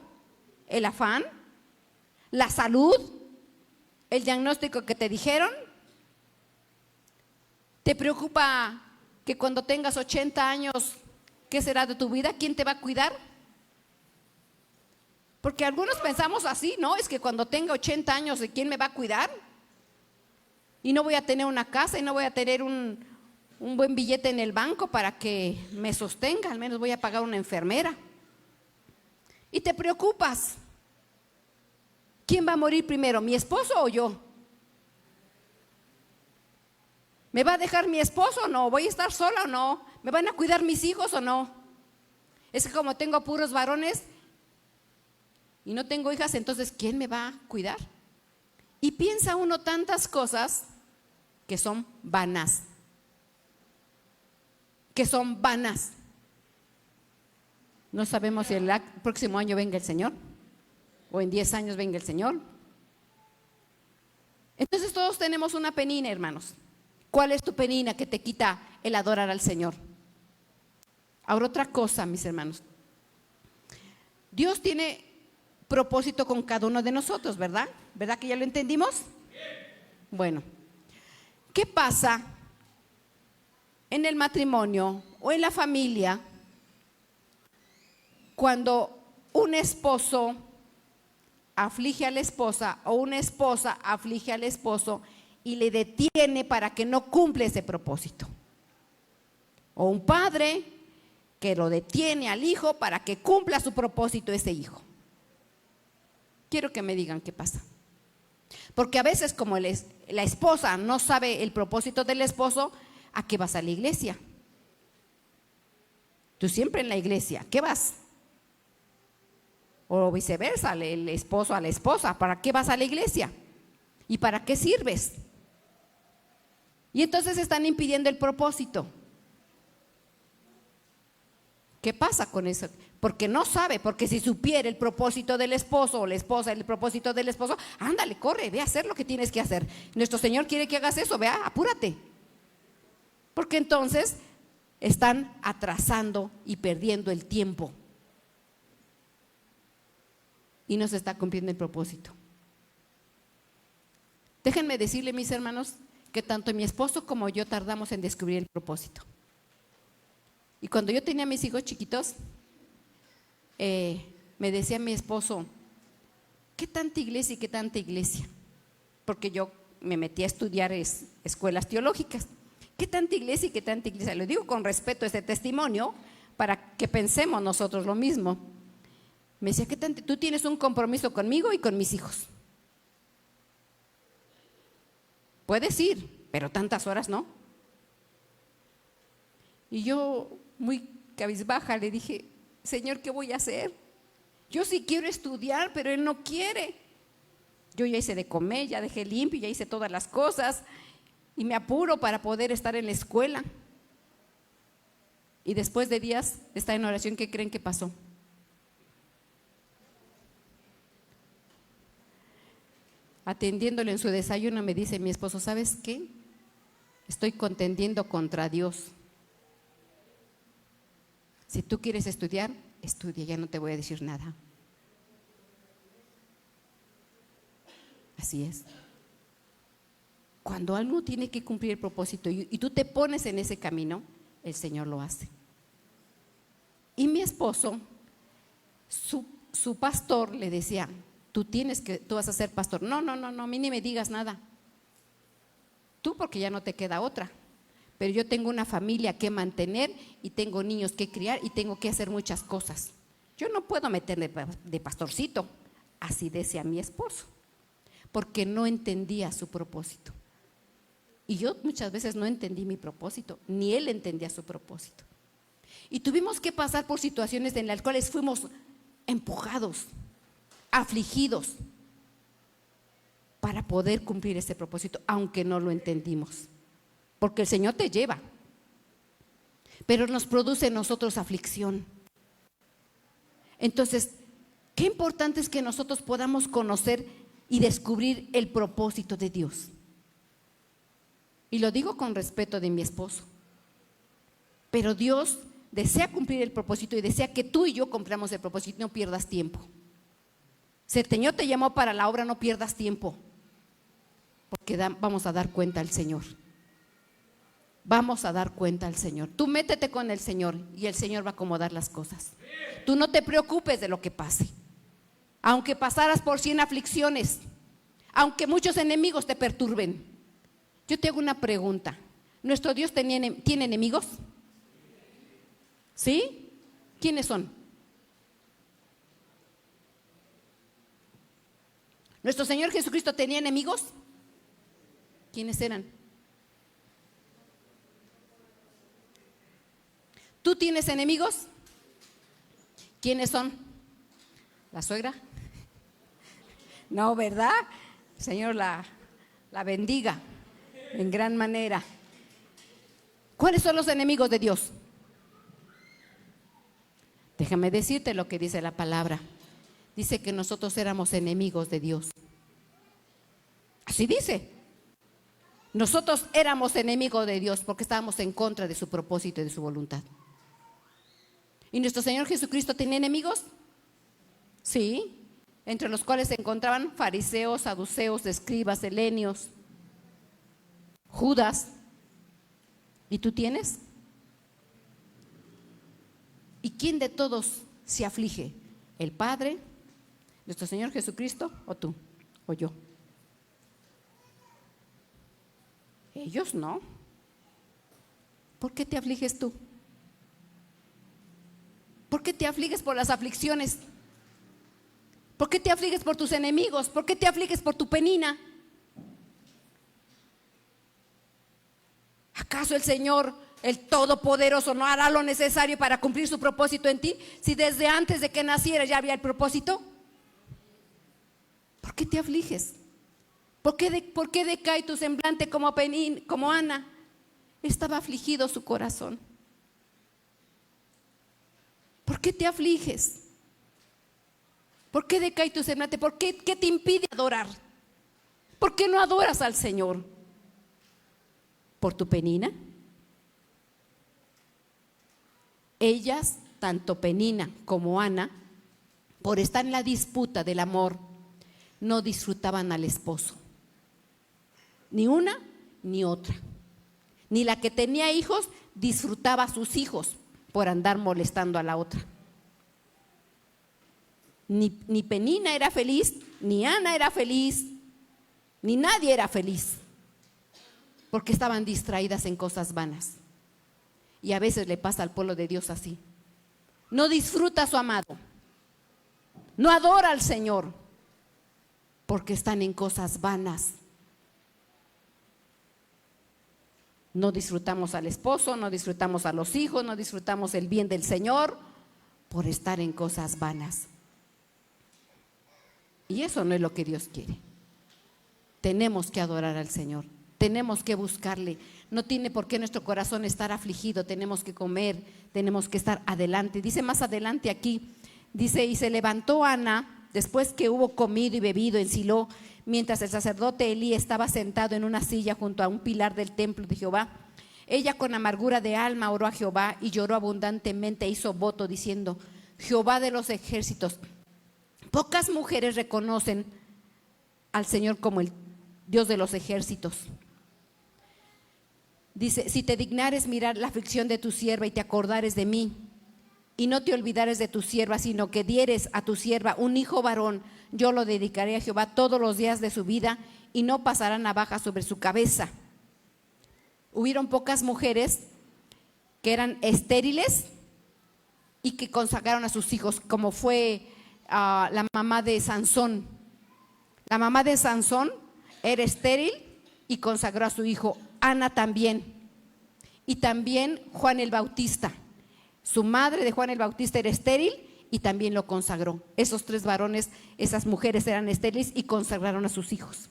¿El afán? ¿La salud? ¿El diagnóstico que te dijeron? ¿Te preocupa que cuando tengas 80 años, qué será de tu vida? ¿Quién te va a cuidar? Porque algunos pensamos así, ¿no? Es que cuando tenga 80 años, ¿quién me va a cuidar? Y no voy a tener una casa y no voy a tener un buen billete en el banco para que me sostenga, al menos voy a pagar una enfermera. Y te preocupas. ¿Quién va a morir primero, mi esposo o yo? ¿Me va a dejar mi esposo o no? ¿Voy a estar sola o no? ¿Me van a cuidar mis hijos o no? Es que como tengo puros varones y no tengo hijas, entonces ¿quién me va a cuidar? Y piensa uno tantas cosas que son vanas. No sabemos si el próximo año venga el Señor o en 10 años venga el Señor. Entonces todos tenemos una penina, hermanos. ¿Cuál es tu penina que te quita el adorar al Señor? Ahora otra cosa, mis hermanos. Dios tiene propósito con cada uno de nosotros, ¿verdad? ¿Verdad que ya lo entendimos? Bueno, ¿qué pasa en el matrimonio o en la familia cuando un esposo aflige a la esposa o una esposa aflige al esposo y le detiene para que no cumpla ese propósito? O un padre que lo detiene al hijo para que cumpla su propósito ese hijo. Quiero que me digan qué pasa. Porque a veces como la esposa no sabe el propósito del esposo, ¿a qué vas a la iglesia? Tú siempre en la iglesia, ¿qué vas? O viceversa, el esposo a la esposa, ¿para qué vas a la iglesia? ¿Y para qué sirves? Y entonces están impidiendo el propósito. ¿Qué pasa con eso? Porque no sabe, porque si supiera el propósito del esposo o la esposa el propósito del esposo, ándale, corre, ve a hacer lo que tienes que hacer. Nuestro Señor quiere que hagas eso, vea, apúrate. Porque entonces están atrasando y perdiendo el tiempo. Y no se está cumpliendo el propósito. Déjenme decirle, mis hermanos, que tanto mi esposo como yo tardamos en descubrir el propósito. Y cuando yo tenía a mis hijos chiquitos, me decía mi esposo, ¿qué tanta iglesia y qué tanta iglesia? Porque yo me metí a estudiar escuelas teológicas. ¿Qué tanta iglesia y qué tanta iglesia? Lo digo con respeto a este testimonio para que pensemos nosotros lo mismo. Me decía, ¿qué tanto? Tú tienes un compromiso conmigo y con mis hijos. Puedes ir, pero tantas horas no. Y yo, muy cabizbaja, le dije, Señor, ¿qué voy a hacer? Yo sí quiero estudiar, pero Él no quiere. Yo ya hice de comer, ya dejé limpio, ya hice todas las cosas y me apuro para poder estar en la escuela. Y después de días de estar en oración, ¿qué creen que pasó? Atendiéndole en su desayuno, me dice mi esposo, ¿sabes qué? Estoy contendiendo contra Dios. Si tú quieres estudiar, estudia, ya no te voy a decir nada. Así es. Cuando algo tiene que cumplir el propósito y tú te pones en ese camino, el Señor lo hace. Y mi esposo, su pastor le decía, tú vas a ser pastor. No, a mí ni me digas nada. Tú porque ya no te queda otra. Pero yo tengo una familia que mantener y tengo niños que criar y tengo que hacer muchas cosas. Yo no puedo meterme de pastorcito. Así decía mi esposo, porque no entendía su propósito. Y yo muchas veces no entendí mi propósito, ni él entendía su propósito. Y tuvimos que pasar por situaciones en las cuales fuimos empujados, afligidos, para poder cumplir ese propósito, aunque no lo entendimos. Porque el Señor te lleva, pero nos produce en nosotros aflicción. Entonces, qué importante es que nosotros podamos conocer y descubrir el propósito de Dios. Y lo digo con respeto de mi esposo. Pero Dios desea cumplir el propósito y desea que tú y yo cumplamos el propósito y no pierdas tiempo. Si el Señor te llamó para la obra, no pierdas tiempo, porque vamos a dar cuenta al Señor. Vamos a dar cuenta al Señor. Tú métete con el Señor y el Señor va a acomodar las cosas. Tú no te preocupes de lo que pase. Aunque pasaras por 100 aflicciones, aunque muchos enemigos te perturben. Yo te hago una pregunta. ¿Nuestro Dios tiene enemigos? ¿Sí? ¿Quiénes son? ¿Nuestro Señor Jesucristo tenía enemigos? ¿Quiénes eran? ¿Tú tienes enemigos? ¿Quiénes son? ¿La suegra? No, ¿verdad? El Señor la bendiga en gran manera. ¿Cuáles son los enemigos de Dios? Déjame decirte lo que dice la palabra. Dice que nosotros éramos enemigos de Dios. Así dice. Nosotros éramos enemigos de Dios porque estábamos en contra de su propósito y de su voluntad. ¿Y nuestro Señor Jesucristo tenía enemigos? Sí, entre los cuales se encontraban fariseos, saduceos, escribas, helenios, Judas. ¿Y tú tienes? ¿Y quién de todos se aflige? ¿El Padre, nuestro Señor Jesucristo o tú o yo? Ellos no. ¿Por qué te afliges tú? ¿Por qué te afliges por las aflicciones? ¿Por qué te afliges por tus enemigos? ¿Por qué te afliges por tu penina? ¿Acaso el Señor, el Todopoderoso, no hará lo necesario para cumplir su propósito en ti? Si desde antes de que nacieras ya había el propósito. ¿Por qué te afliges? ¿Por qué decae tu semblante como Ana? Estaba afligido su corazón. ¿Por qué te afliges? ¿Por qué decae tu semblante? ¿Qué te impide adorar? ¿Por qué no adoras al Señor? ¿Por tu penina? Ellas, tanto Penina como Ana, por estar en la disputa del amor, no disfrutaban al esposo. Ni una ni otra. Ni la que tenía hijos disfrutaba a sus hijos por andar molestando a la otra. Ni Penina era feliz, ni Ana era feliz, ni nadie era feliz, porque estaban distraídas en cosas vanas. Y a veces le pasa al pueblo de Dios así. No disfruta a su amado, no adora al Señor, porque están en cosas vanas. No disfrutamos al esposo, no disfrutamos a los hijos, no disfrutamos el bien del Señor por estar en cosas vanas. Y eso no es lo que Dios quiere. Tenemos que adorar al Señor, tenemos que buscarle. No tiene por qué nuestro corazón estar afligido. Tenemos que comer, tenemos que estar adelante. Dice más adelante aquí, dice: y se levantó Ana después que hubo comido y bebido en Silo, mientras el sacerdote Elí estaba sentado en una silla junto a un pilar del templo de Jehová. Ella con amargura de alma oró a Jehová y lloró abundantemente e hizo voto diciendo: Jehová de los ejércitos, pocas mujeres reconocen al Señor como el Dios de los ejércitos. Dice: si te dignares mirar la aflicción de tu sierva y te acordares de mí, y no te olvidares de tu sierva, sino que dieres a tu sierva un hijo varón, yo lo dedicaré a Jehová todos los días de su vida, y no pasará navaja sobre su cabeza. Hubieron pocas mujeres que eran estériles y que consagraron a sus hijos, como fue la mamá de Sansón. La mamá de Sansón era estéril y consagró a su hijo. Ana también. Y también Juan el Bautista. Su madre de Juan el Bautista era estéril y también lo consagró. Esos tres varones, esas mujeres eran estériles y consagraron a sus hijos.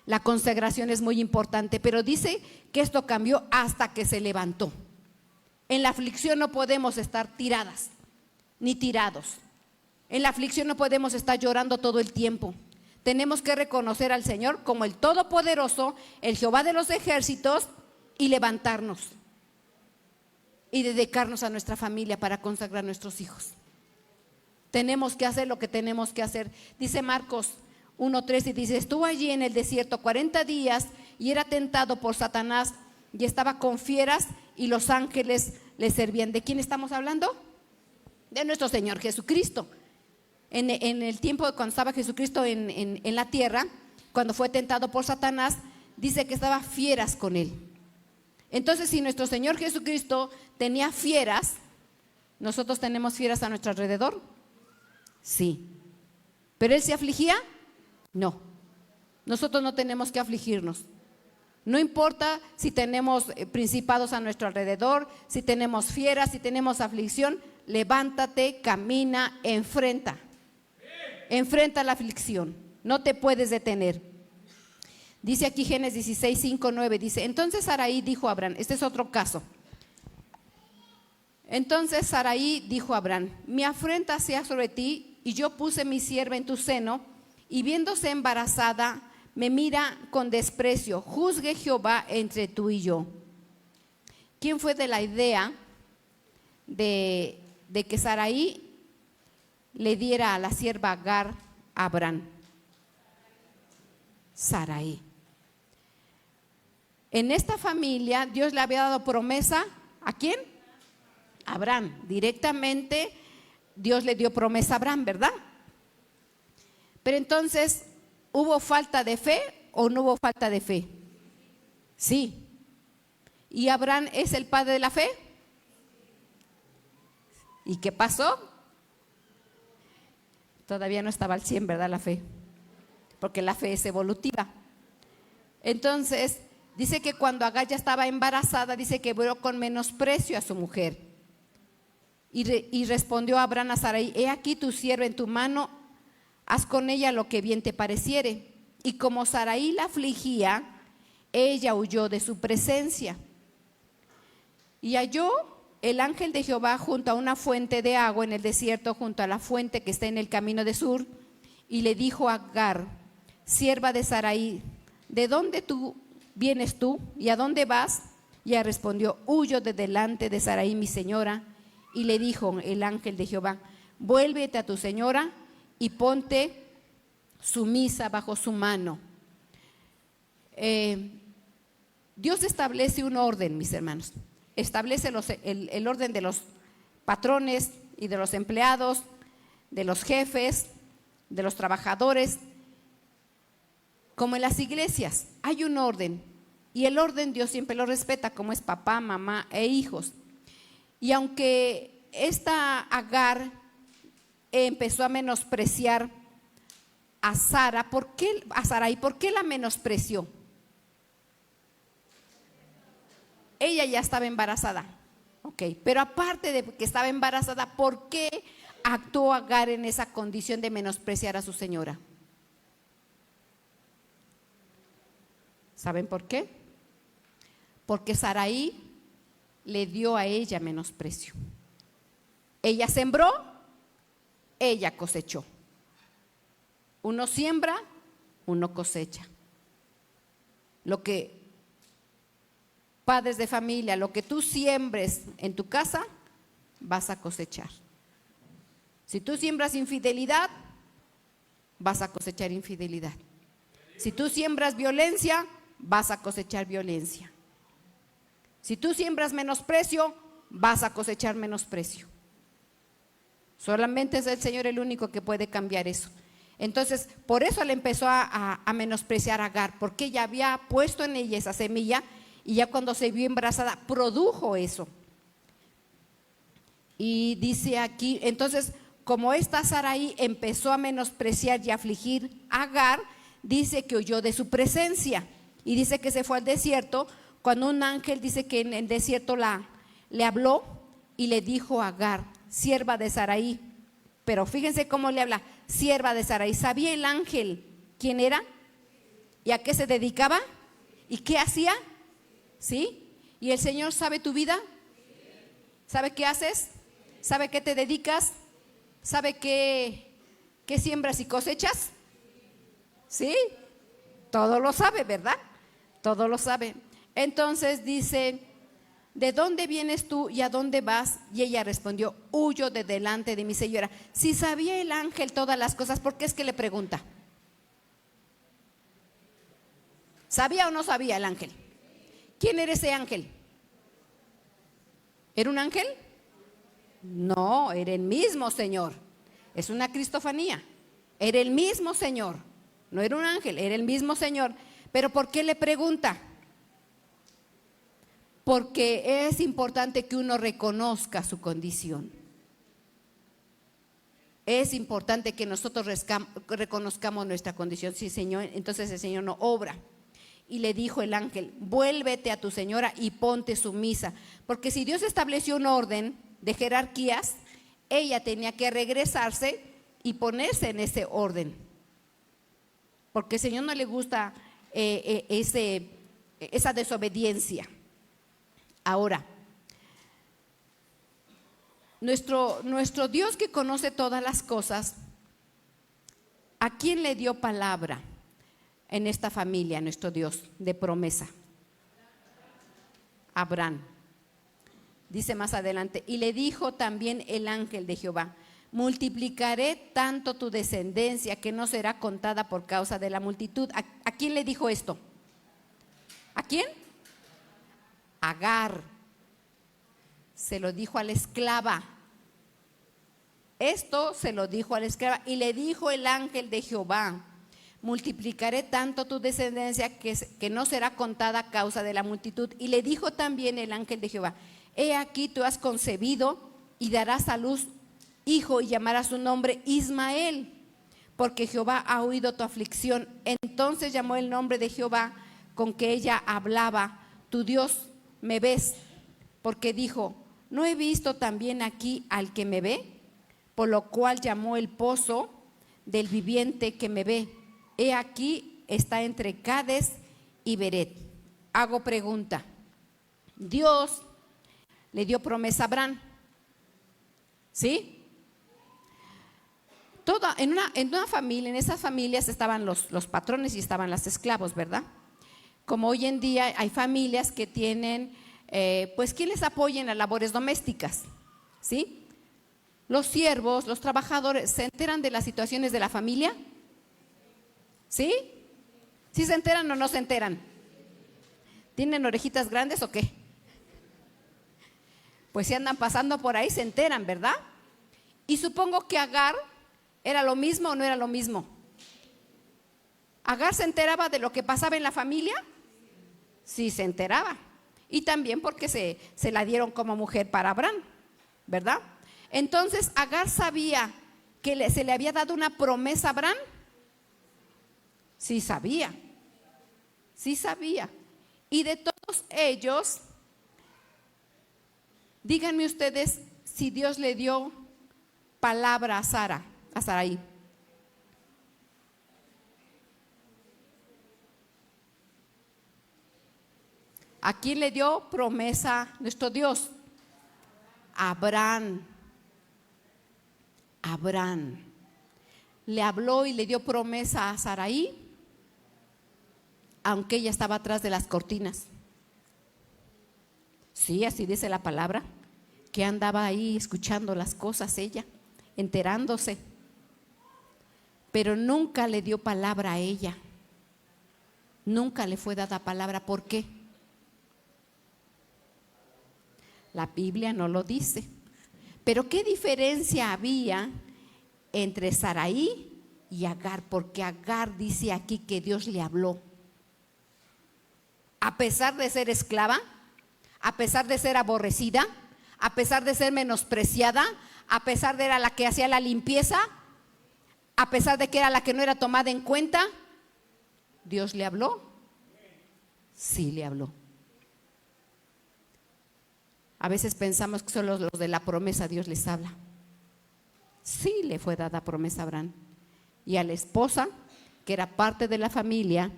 La consagración es muy importante, pero dice que esto cambió hasta que se levantó. En la aflicción no podemos estar tiradas ni tirados. En la aflicción no podemos estar llorando todo el tiempo. Tenemos que reconocer al Señor como el Todopoderoso, el Jehová de los ejércitos, y levantarnos y dedicarnos a nuestra familia para consagrar a nuestros hijos. Tenemos que hacer lo que tenemos que hacer. Dice Marcos 1:3 y dice: estuvo allí en el desierto 40 días y era tentado por Satanás y estaba con fieras y los ángeles le servían. ¿De quién estamos hablando? De nuestro Señor Jesucristo. En el tiempo cuando estaba Jesucristo en la tierra, cuando fue tentado por Satanás, dice que estaba fieras con él. Entonces, si nuestro Señor Jesucristo tenía fieras, ¿nosotros tenemos fieras a nuestro alrededor? Sí. ¿Pero él se afligía? No. Nosotros no tenemos que afligirnos. No importa si tenemos principados a nuestro alrededor, si tenemos fieras, si tenemos aflicción, levántate, camina, enfrenta. Enfrenta la aflicción, no te puedes detener. Dice aquí Génesis 16, 5, 9, dice, entonces Sarai dijo a Abraham, este es otro caso. Entonces Sarai dijo a Abraham, mi afrenta sea sobre ti, y yo puse mi sierva en tu seno, y viéndose embarazada, me mira con desprecio, juzgue Jehová entre tú y yo. ¿Quién fue de la idea de que Sarai le diera a la sierva Agar a Abraham? Sarai. En esta familia Dios le había dado promesa, ¿a quién? A Abraham. Directamente Dios le dio promesa a Abraham, ¿verdad? Pero entonces, ¿hubo falta de fe o no hubo falta de fe? Sí. ¿Y Abraham es el padre de la fe? ¿Y qué pasó? Todavía no estaba al 100, ¿verdad? La fe. Porque la fe es evolutiva. Entonces, dice que cuando Agar ya estaba embarazada, dice que vio con menosprecio a su mujer. Y respondió Abraham a Sarai, he aquí tu sierva en tu mano, haz con ella lo que bien te pareciere. Y como Sarai la afligía, ella huyó de su presencia. Y halló el ángel de Jehová junto a una fuente de agua en el desierto, junto a la fuente que está en el camino de Sur, y le dijo a Agar, sierva de Sarai, ¿de dónde vienes tú y a dónde vas? Y ella respondió, huyo de delante de Sarai mi señora. Y le dijo el ángel de Jehová, vuélvete a tu señora y ponte sumisa bajo su mano. Dios establece un orden, mis hermanos. Establece el orden de los patrones y de los empleados, de los jefes, de los trabajadores. Como en las iglesias, hay un orden. Y el orden Dios siempre lo respeta, como es papá, mamá e hijos. Y aunque esta Agar empezó a menospreciar a Sarai, ¿por qué la menospreció? Ella ya estaba embarazada, ok, pero aparte de que estaba embarazada, ¿por qué actuó Agar en esa condición de menospreciar a su señora? ¿Saben por qué? Porque Sarai le dio a ella menosprecio. Ella sembró, ella cosechó. Uno siembra, uno cosecha. Padres de familia, lo que tú siembres en tu casa, vas a cosechar. Si tú siembras infidelidad, vas a cosechar infidelidad. Si tú siembras violencia, vas a cosechar violencia. Si tú siembras menosprecio, vas a cosechar menosprecio. Solamente es el Señor el único que puede cambiar eso. Entonces, por eso le empezó a menospreciar a Agar, porque ella había puesto en ella esa semilla y ya cuando se vio embarazada, produjo eso. Y dice aquí, entonces, como esta Sarai empezó a menospreciar y afligir a Agar, dice que huyó de su presencia y dice que se fue al desierto. Cuando un ángel dice que en el desierto le habló y le dijo a Agar, sierva de Sarai, pero fíjense cómo le habla, sierva de Sarai. ¿Sabía el ángel quién era? ¿Y a qué se dedicaba? ¿Y qué hacía? ¿Sí? ¿Y el Señor sabe tu vida? ¿Sabe qué haces? ¿Sabe qué te dedicas? ¿Sabe qué siembras y cosechas? ¿Sí? Todo lo sabe, ¿verdad? Todo lo sabe. Entonces dice, ¿de dónde vienes tú y a dónde vas? Y ella respondió, huyo de delante de mi señora. Si sabía el ángel todas las cosas, ¿por qué es que le pregunta? ¿Sabía o no sabía el ángel? ¿Quién era ese ángel? ¿Era un ángel? No, era el mismo Señor. Es una cristofanía. Era el mismo Señor. No era un ángel, era el mismo Señor. ¿Pero por qué le pregunta? Porque es importante que uno reconozca su condición. Es importante que nosotros reconozcamos nuestra condición. Sí, Señor, entonces el Señor no obra. Y le dijo el ángel: vuélvete a tu señora y ponte sumisa. Porque si Dios estableció un orden de jerarquías, ella tenía que regresarse y ponerse en ese orden. Porque al Señor no le gusta esa desobediencia. Ahora, nuestro Dios, que conoce todas las cosas, ¿a quién le dio palabra en esta familia, nuestro Dios, de promesa? Abraham. Dice más adelante: y le dijo también el ángel de Jehová: multiplicaré tanto tu descendencia que no será contada por causa de la multitud. ¿A quién le dijo esto? ¿A quién? Agar. Se lo dijo a la esclava. Esto se lo dijo a la esclava. Y le dijo el ángel de Jehová: multiplicaré tanto tu descendencia que no será contada a causa de la multitud. Y le dijo también el ángel de Jehová: he aquí, tú has concebido y darás a luz hijo y llamarás su nombre Ismael, porque Jehová ha oído tu aflicción. Entonces llamó el nombre de Jehová con que ella hablaba: tu Dios me ves. Porque dijo: ¿no he visto también aquí al que me ve? Por lo cual llamó el pozo del viviente que me ve. He aquí, está entre Cades y Beret. Hago pregunta: Dios le dio promesa a Abraham, ¿sí? En una familia, en esas familias estaban los patrones y estaban los esclavos, ¿verdad? Como hoy en día hay familias que tienen, pues, quien les apoya en las labores domésticas, ¿sí? Los siervos, los trabajadores, ¿se enteran de las situaciones de la familia? ¿Sí? ¿Sí se enteran o no se enteran? ¿Tienen orejitas grandes o qué? Pues si andan pasando por ahí se enteran, ¿verdad? Y supongo que Agar era lo mismo o no era lo mismo. ¿Agar se enteraba de lo que pasaba en la familia? Sí, se enteraba. Y también porque se la dieron como mujer para Abraham, ¿verdad? Entonces, ¿Agar sabía que se le había dado una promesa a Abraham? Sí sabía. Sí sabía. Y de todos ellos, díganme ustedes si Dios le dio palabra a Sarai. ¿A quién le dio promesa nuestro Dios? Abraham. Le habló y le dio promesa a Sarai, aunque ella estaba atrás de las cortinas. Sí, así dice la palabra, que andaba ahí escuchando las cosas ella, enterándose, pero nunca le dio palabra a ella. Nunca le fue dada palabra. ¿Por qué? La Biblia no lo dice. Pero ¿qué diferencia había entre Sarai y Agar? Porque Agar dice aquí que Dios le habló. A pesar de ser esclava, a pesar de ser aborrecida, a pesar de ser menospreciada, a pesar de era la que hacía la limpieza, a pesar de que era la que no era tomada en cuenta, ¿Dios le habló? Sí le habló. A veces pensamos que solo los de la promesa Dios les habla. Sí le fue dada promesa a Abraham. Y a la esposa, que era parte de la familia,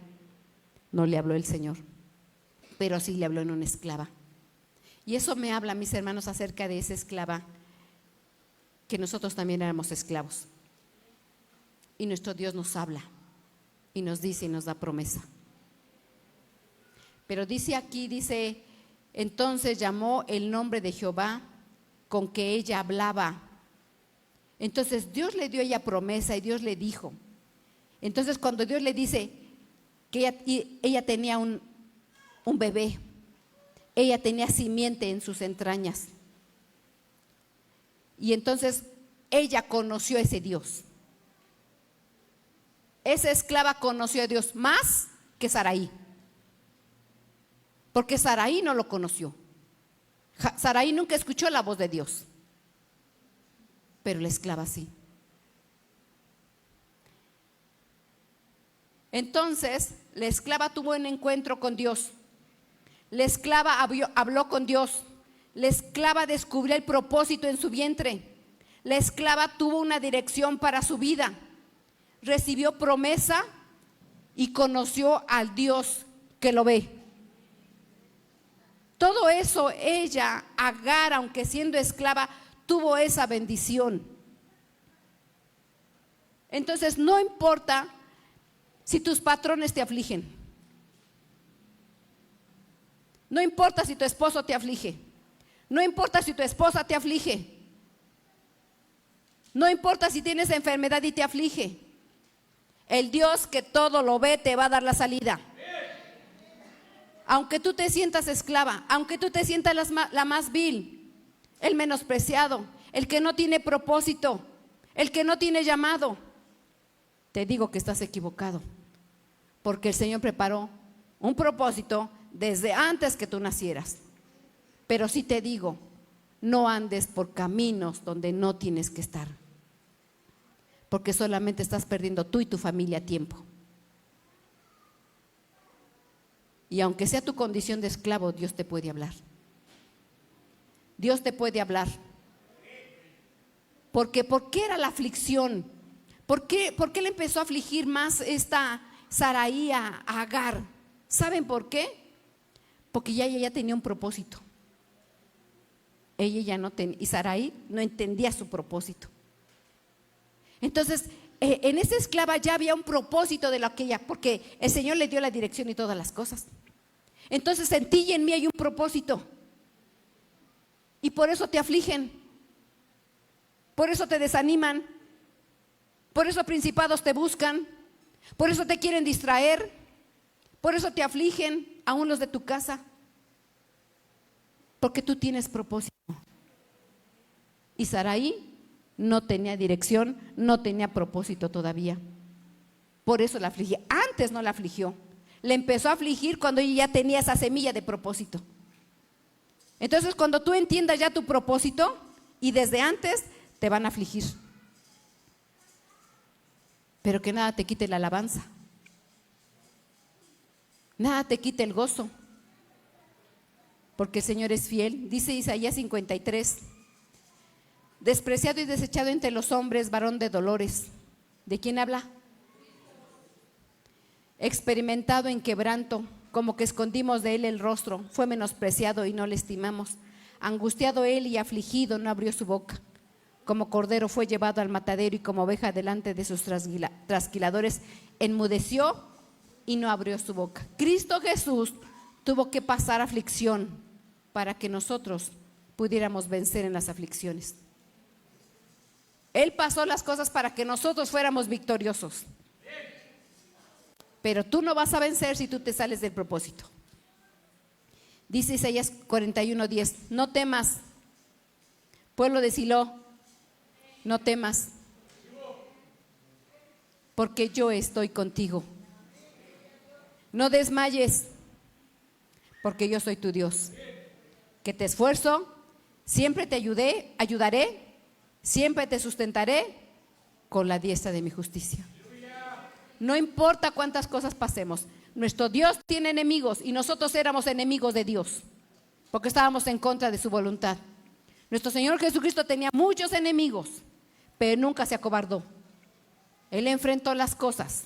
no le habló el Señor, pero sí le habló en una esclava. Y eso me habla, mis hermanos, acerca de esa esclava, que nosotros también éramos esclavos. Y nuestro Dios nos habla y nos dice y nos da promesa. Pero dice aquí, dice: entonces llamó el nombre de Jehová con que ella hablaba. Entonces Dios le dio a ella promesa y Dios le dijo. Entonces cuando Dios le dice que ella tenía un bebé, ella tenía simiente en sus entrañas. Y entonces ella conoció a ese Dios. Esa esclava conoció a Dios más que Sarai. Porque Sarai no lo conoció. Sarai nunca escuchó la voz de Dios, pero la esclava sí. Entonces la esclava tuvo un encuentro con Dios. La esclava habló con Dios. La esclava descubrió el propósito en su vientre. La esclava tuvo una dirección para su vida. Recibió promesa y conoció al Dios que lo ve. Todo eso ella, Agar, aunque siendo esclava, tuvo esa bendición. Entonces no importa si tus patrones te afligen. No importa si tu esposo te aflige. No importa si tu esposa te aflige. No importa si tienes enfermedad y te aflige. El Dios que todo lo ve te va a dar la salida. Aunque tú te sientas esclava, aunque tú te sientas la más vil, el menospreciado, el que no tiene propósito, el que no tiene llamado, te digo que estás equivocado, porque el Señor preparó un propósito desde antes que tú nacieras. Pero sí te digo, no andes por caminos donde no tienes que estar, porque solamente estás perdiendo tú y tu familia tiempo. Y aunque sea tu condición de esclavo, Dios te puede hablar. Dios te puede hablar. Porque ¿por qué era la aflicción? ¿Por qué le empezó a afligir más esta Saraí a Agar? ¿Saben por qué? Porque ella ya tenía un propósito. Ella ya no tenía, y Saraí no entendía su propósito. Entonces, en esa esclava ya había un propósito de lo que ella, porque el Señor le dio la dirección y todas las cosas. Entonces en ti y en mí hay un propósito. Y por eso te afligen. Por eso te desaniman. Por eso principados te buscan. Por eso te quieren distraer. Por eso te afligen, aún los de tu casa. Porque tú tienes propósito. Y Saraí no tenía dirección, no tenía propósito todavía. Por eso la afligía. Antes no la afligió. Le empezó a afligir cuando ella ya tenía esa semilla de propósito. Entonces, cuando tú entiendas ya tu propósito, y desde antes te van a afligir. Pero que nada te quite la alabanza. Nada te quite el gozo. Porque el Señor es fiel. Dice Isaías 53. Despreciado y desechado entre los hombres, varón de dolores. ¿De quién habla? Experimentado en quebranto, como que escondimos de él el rostro. Fue menospreciado y no le estimamos. Angustiado él y afligido, no abrió su boca. Como cordero fue llevado al matadero y como oveja delante de sus trasquiladores, enmudeció y no abrió su boca. Cristo Jesús tuvo que pasar aflicción para que nosotros pudiéramos vencer en las aflicciones. Él pasó las cosas para que nosotros fuéramos victoriosos. Pero tú no vas a vencer si tú te sales del propósito. Dice Isaías 41:10, no temas, pueblo de Silo, no temas, porque yo estoy contigo. No desmayes, porque yo soy tu Dios, que te esfuerzo, siempre te ayudaré, siempre te sustentaré con la diestra de mi justicia. No importa cuántas cosas pasemos, nuestro Dios tiene enemigos y nosotros éramos enemigos de Dios, porque estábamos en contra de su voluntad. Nuestro Señor Jesucristo tenía muchos enemigos, pero nunca se acobardó. Él enfrentó las cosas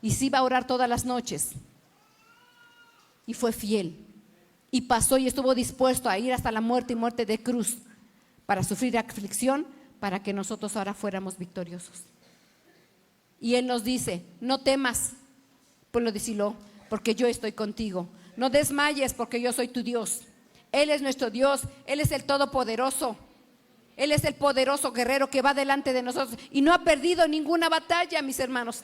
y se iba a orar todas las noches. Y fue fiel. Y pasó y estuvo dispuesto a ir hasta la muerte y muerte de cruz para sufrir aflicción, para que nosotros ahora fuéramos victoriosos. Y Él nos dice, no temas, pueblo de Silo, porque yo estoy contigo. No desmayes, porque yo soy tu Dios. Él es nuestro Dios, Él es el Todopoderoso. Él es el poderoso guerrero que va delante de nosotros y no ha perdido ninguna batalla, mis hermanos.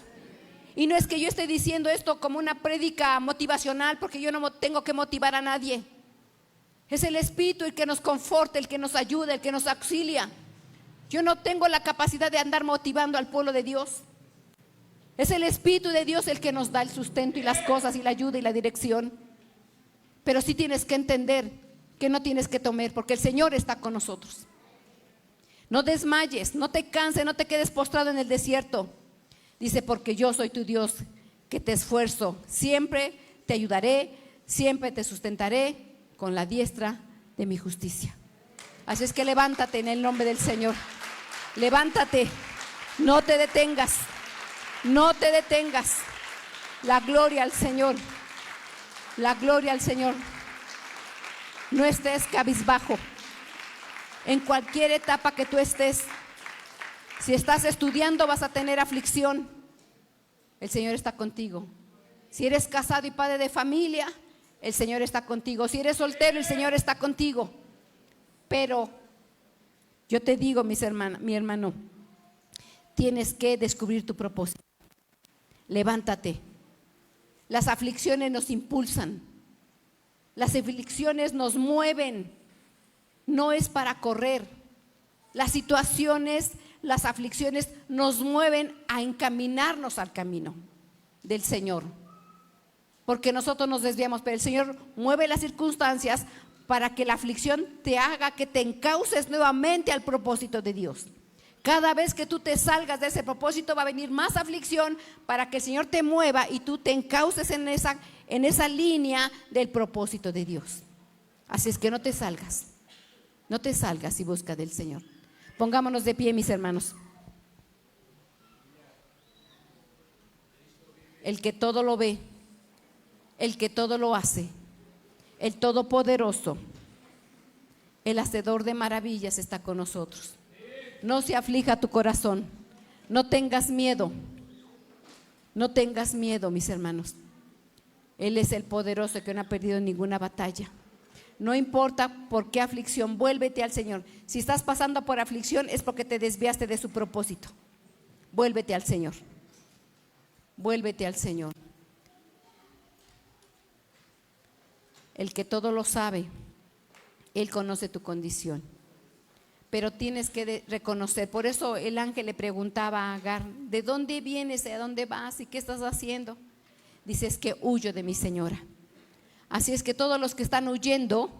Y no es que yo esté diciendo esto como una prédica motivacional, porque yo no tengo que motivar a nadie. Es el Espíritu el que nos conforta, el que nos ayuda, el que nos auxilia. Yo no tengo la capacidad de andar motivando al pueblo de Dios. Es el Espíritu de Dios el que nos da el sustento y las cosas y la ayuda y la dirección. Pero sí tienes que entender que no tienes que temer, porque el Señor está con nosotros. No desmayes, no te canses, no te quedes postrado en el desierto. Dice, porque yo soy tu Dios, que te esfuerzo, siempre te ayudaré, siempre te sustentaré con la diestra de mi justicia. Así es que levántate en el nombre del Señor. Levántate, no te detengas, no te detengas. La gloria al Señor, la gloria al Señor. No estés cabizbajo. En cualquier etapa que tú estés, si estás estudiando vas a tener aflicción, el Señor está contigo. Si eres casado y padre de familia, el Señor está contigo. Si eres soltero, el Señor está contigo. Pero yo te digo, mi hermano, tienes que descubrir tu propósito. Levántate. Las aflicciones nos impulsan. Las aflicciones nos mueven. No es para correr. Las situaciones, las aflicciones nos mueven a encaminarnos al camino del Señor. Porque nosotros nos desviamos, pero el Señor mueve las circunstancias para que la aflicción te haga que te encauces nuevamente al propósito de Dios. Cada vez que tú te salgas de ese propósito va a venir más aflicción para que el Señor te mueva y tú te encauces en esa línea del propósito de Dios. Así es que no te salgas y busca del Señor. Pongámonos de pie, mis hermanos. El que todo lo ve, el que todo lo hace, el todopoderoso, el hacedor de maravillas está con nosotros. No se aflija tu corazón, no tengas miedo, mis hermanos. Él es el poderoso que no ha perdido ninguna batalla. No importa por qué aflicción, vuélvete al Señor. Si estás pasando por aflicción es porque te desviaste de su propósito. Vuélvete al Señor. Vuélvete al Señor. El que todo lo sabe, Él conoce tu condición. Pero tienes que reconocer. Por eso el ángel le preguntaba a Agar: ¿de dónde vienes? ¿A dónde vas? ¿Y qué estás haciendo? Dice: es que huyo de mi señora. Así es que todos los que están huyendo,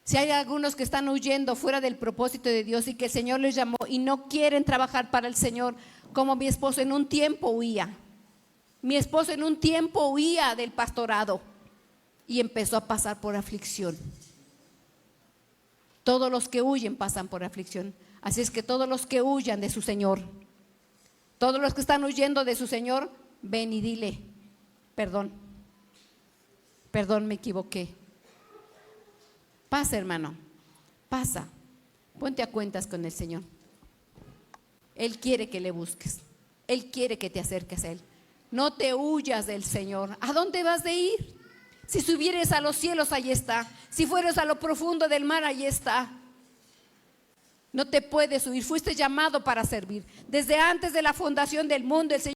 si hay algunos que están huyendo fuera del propósito de Dios y que el Señor les llamó y no quieren trabajar para el Señor, como mi esposo en un tiempo huía. Mi esposo en un tiempo huía del pastorado y empezó a pasar por aflicción. Todos los que huyen pasan por aflicción. Así es que todos los que huyan de su Señor, todos los que están huyendo de su Señor, ven y dile: perdón, me equivoqué. Pasa, hermano, pasa. Ponte a cuentas con el Señor. Él quiere que le busques. Él quiere que te acerques a Él. No te huyas del Señor. ¿A dónde vas de ir? Si subieres a los cielos, ahí está. Si fueres a lo profundo del mar, ahí está. No te puedes huir. Fuiste llamado para servir. Desde antes de la fundación del mundo, el Señor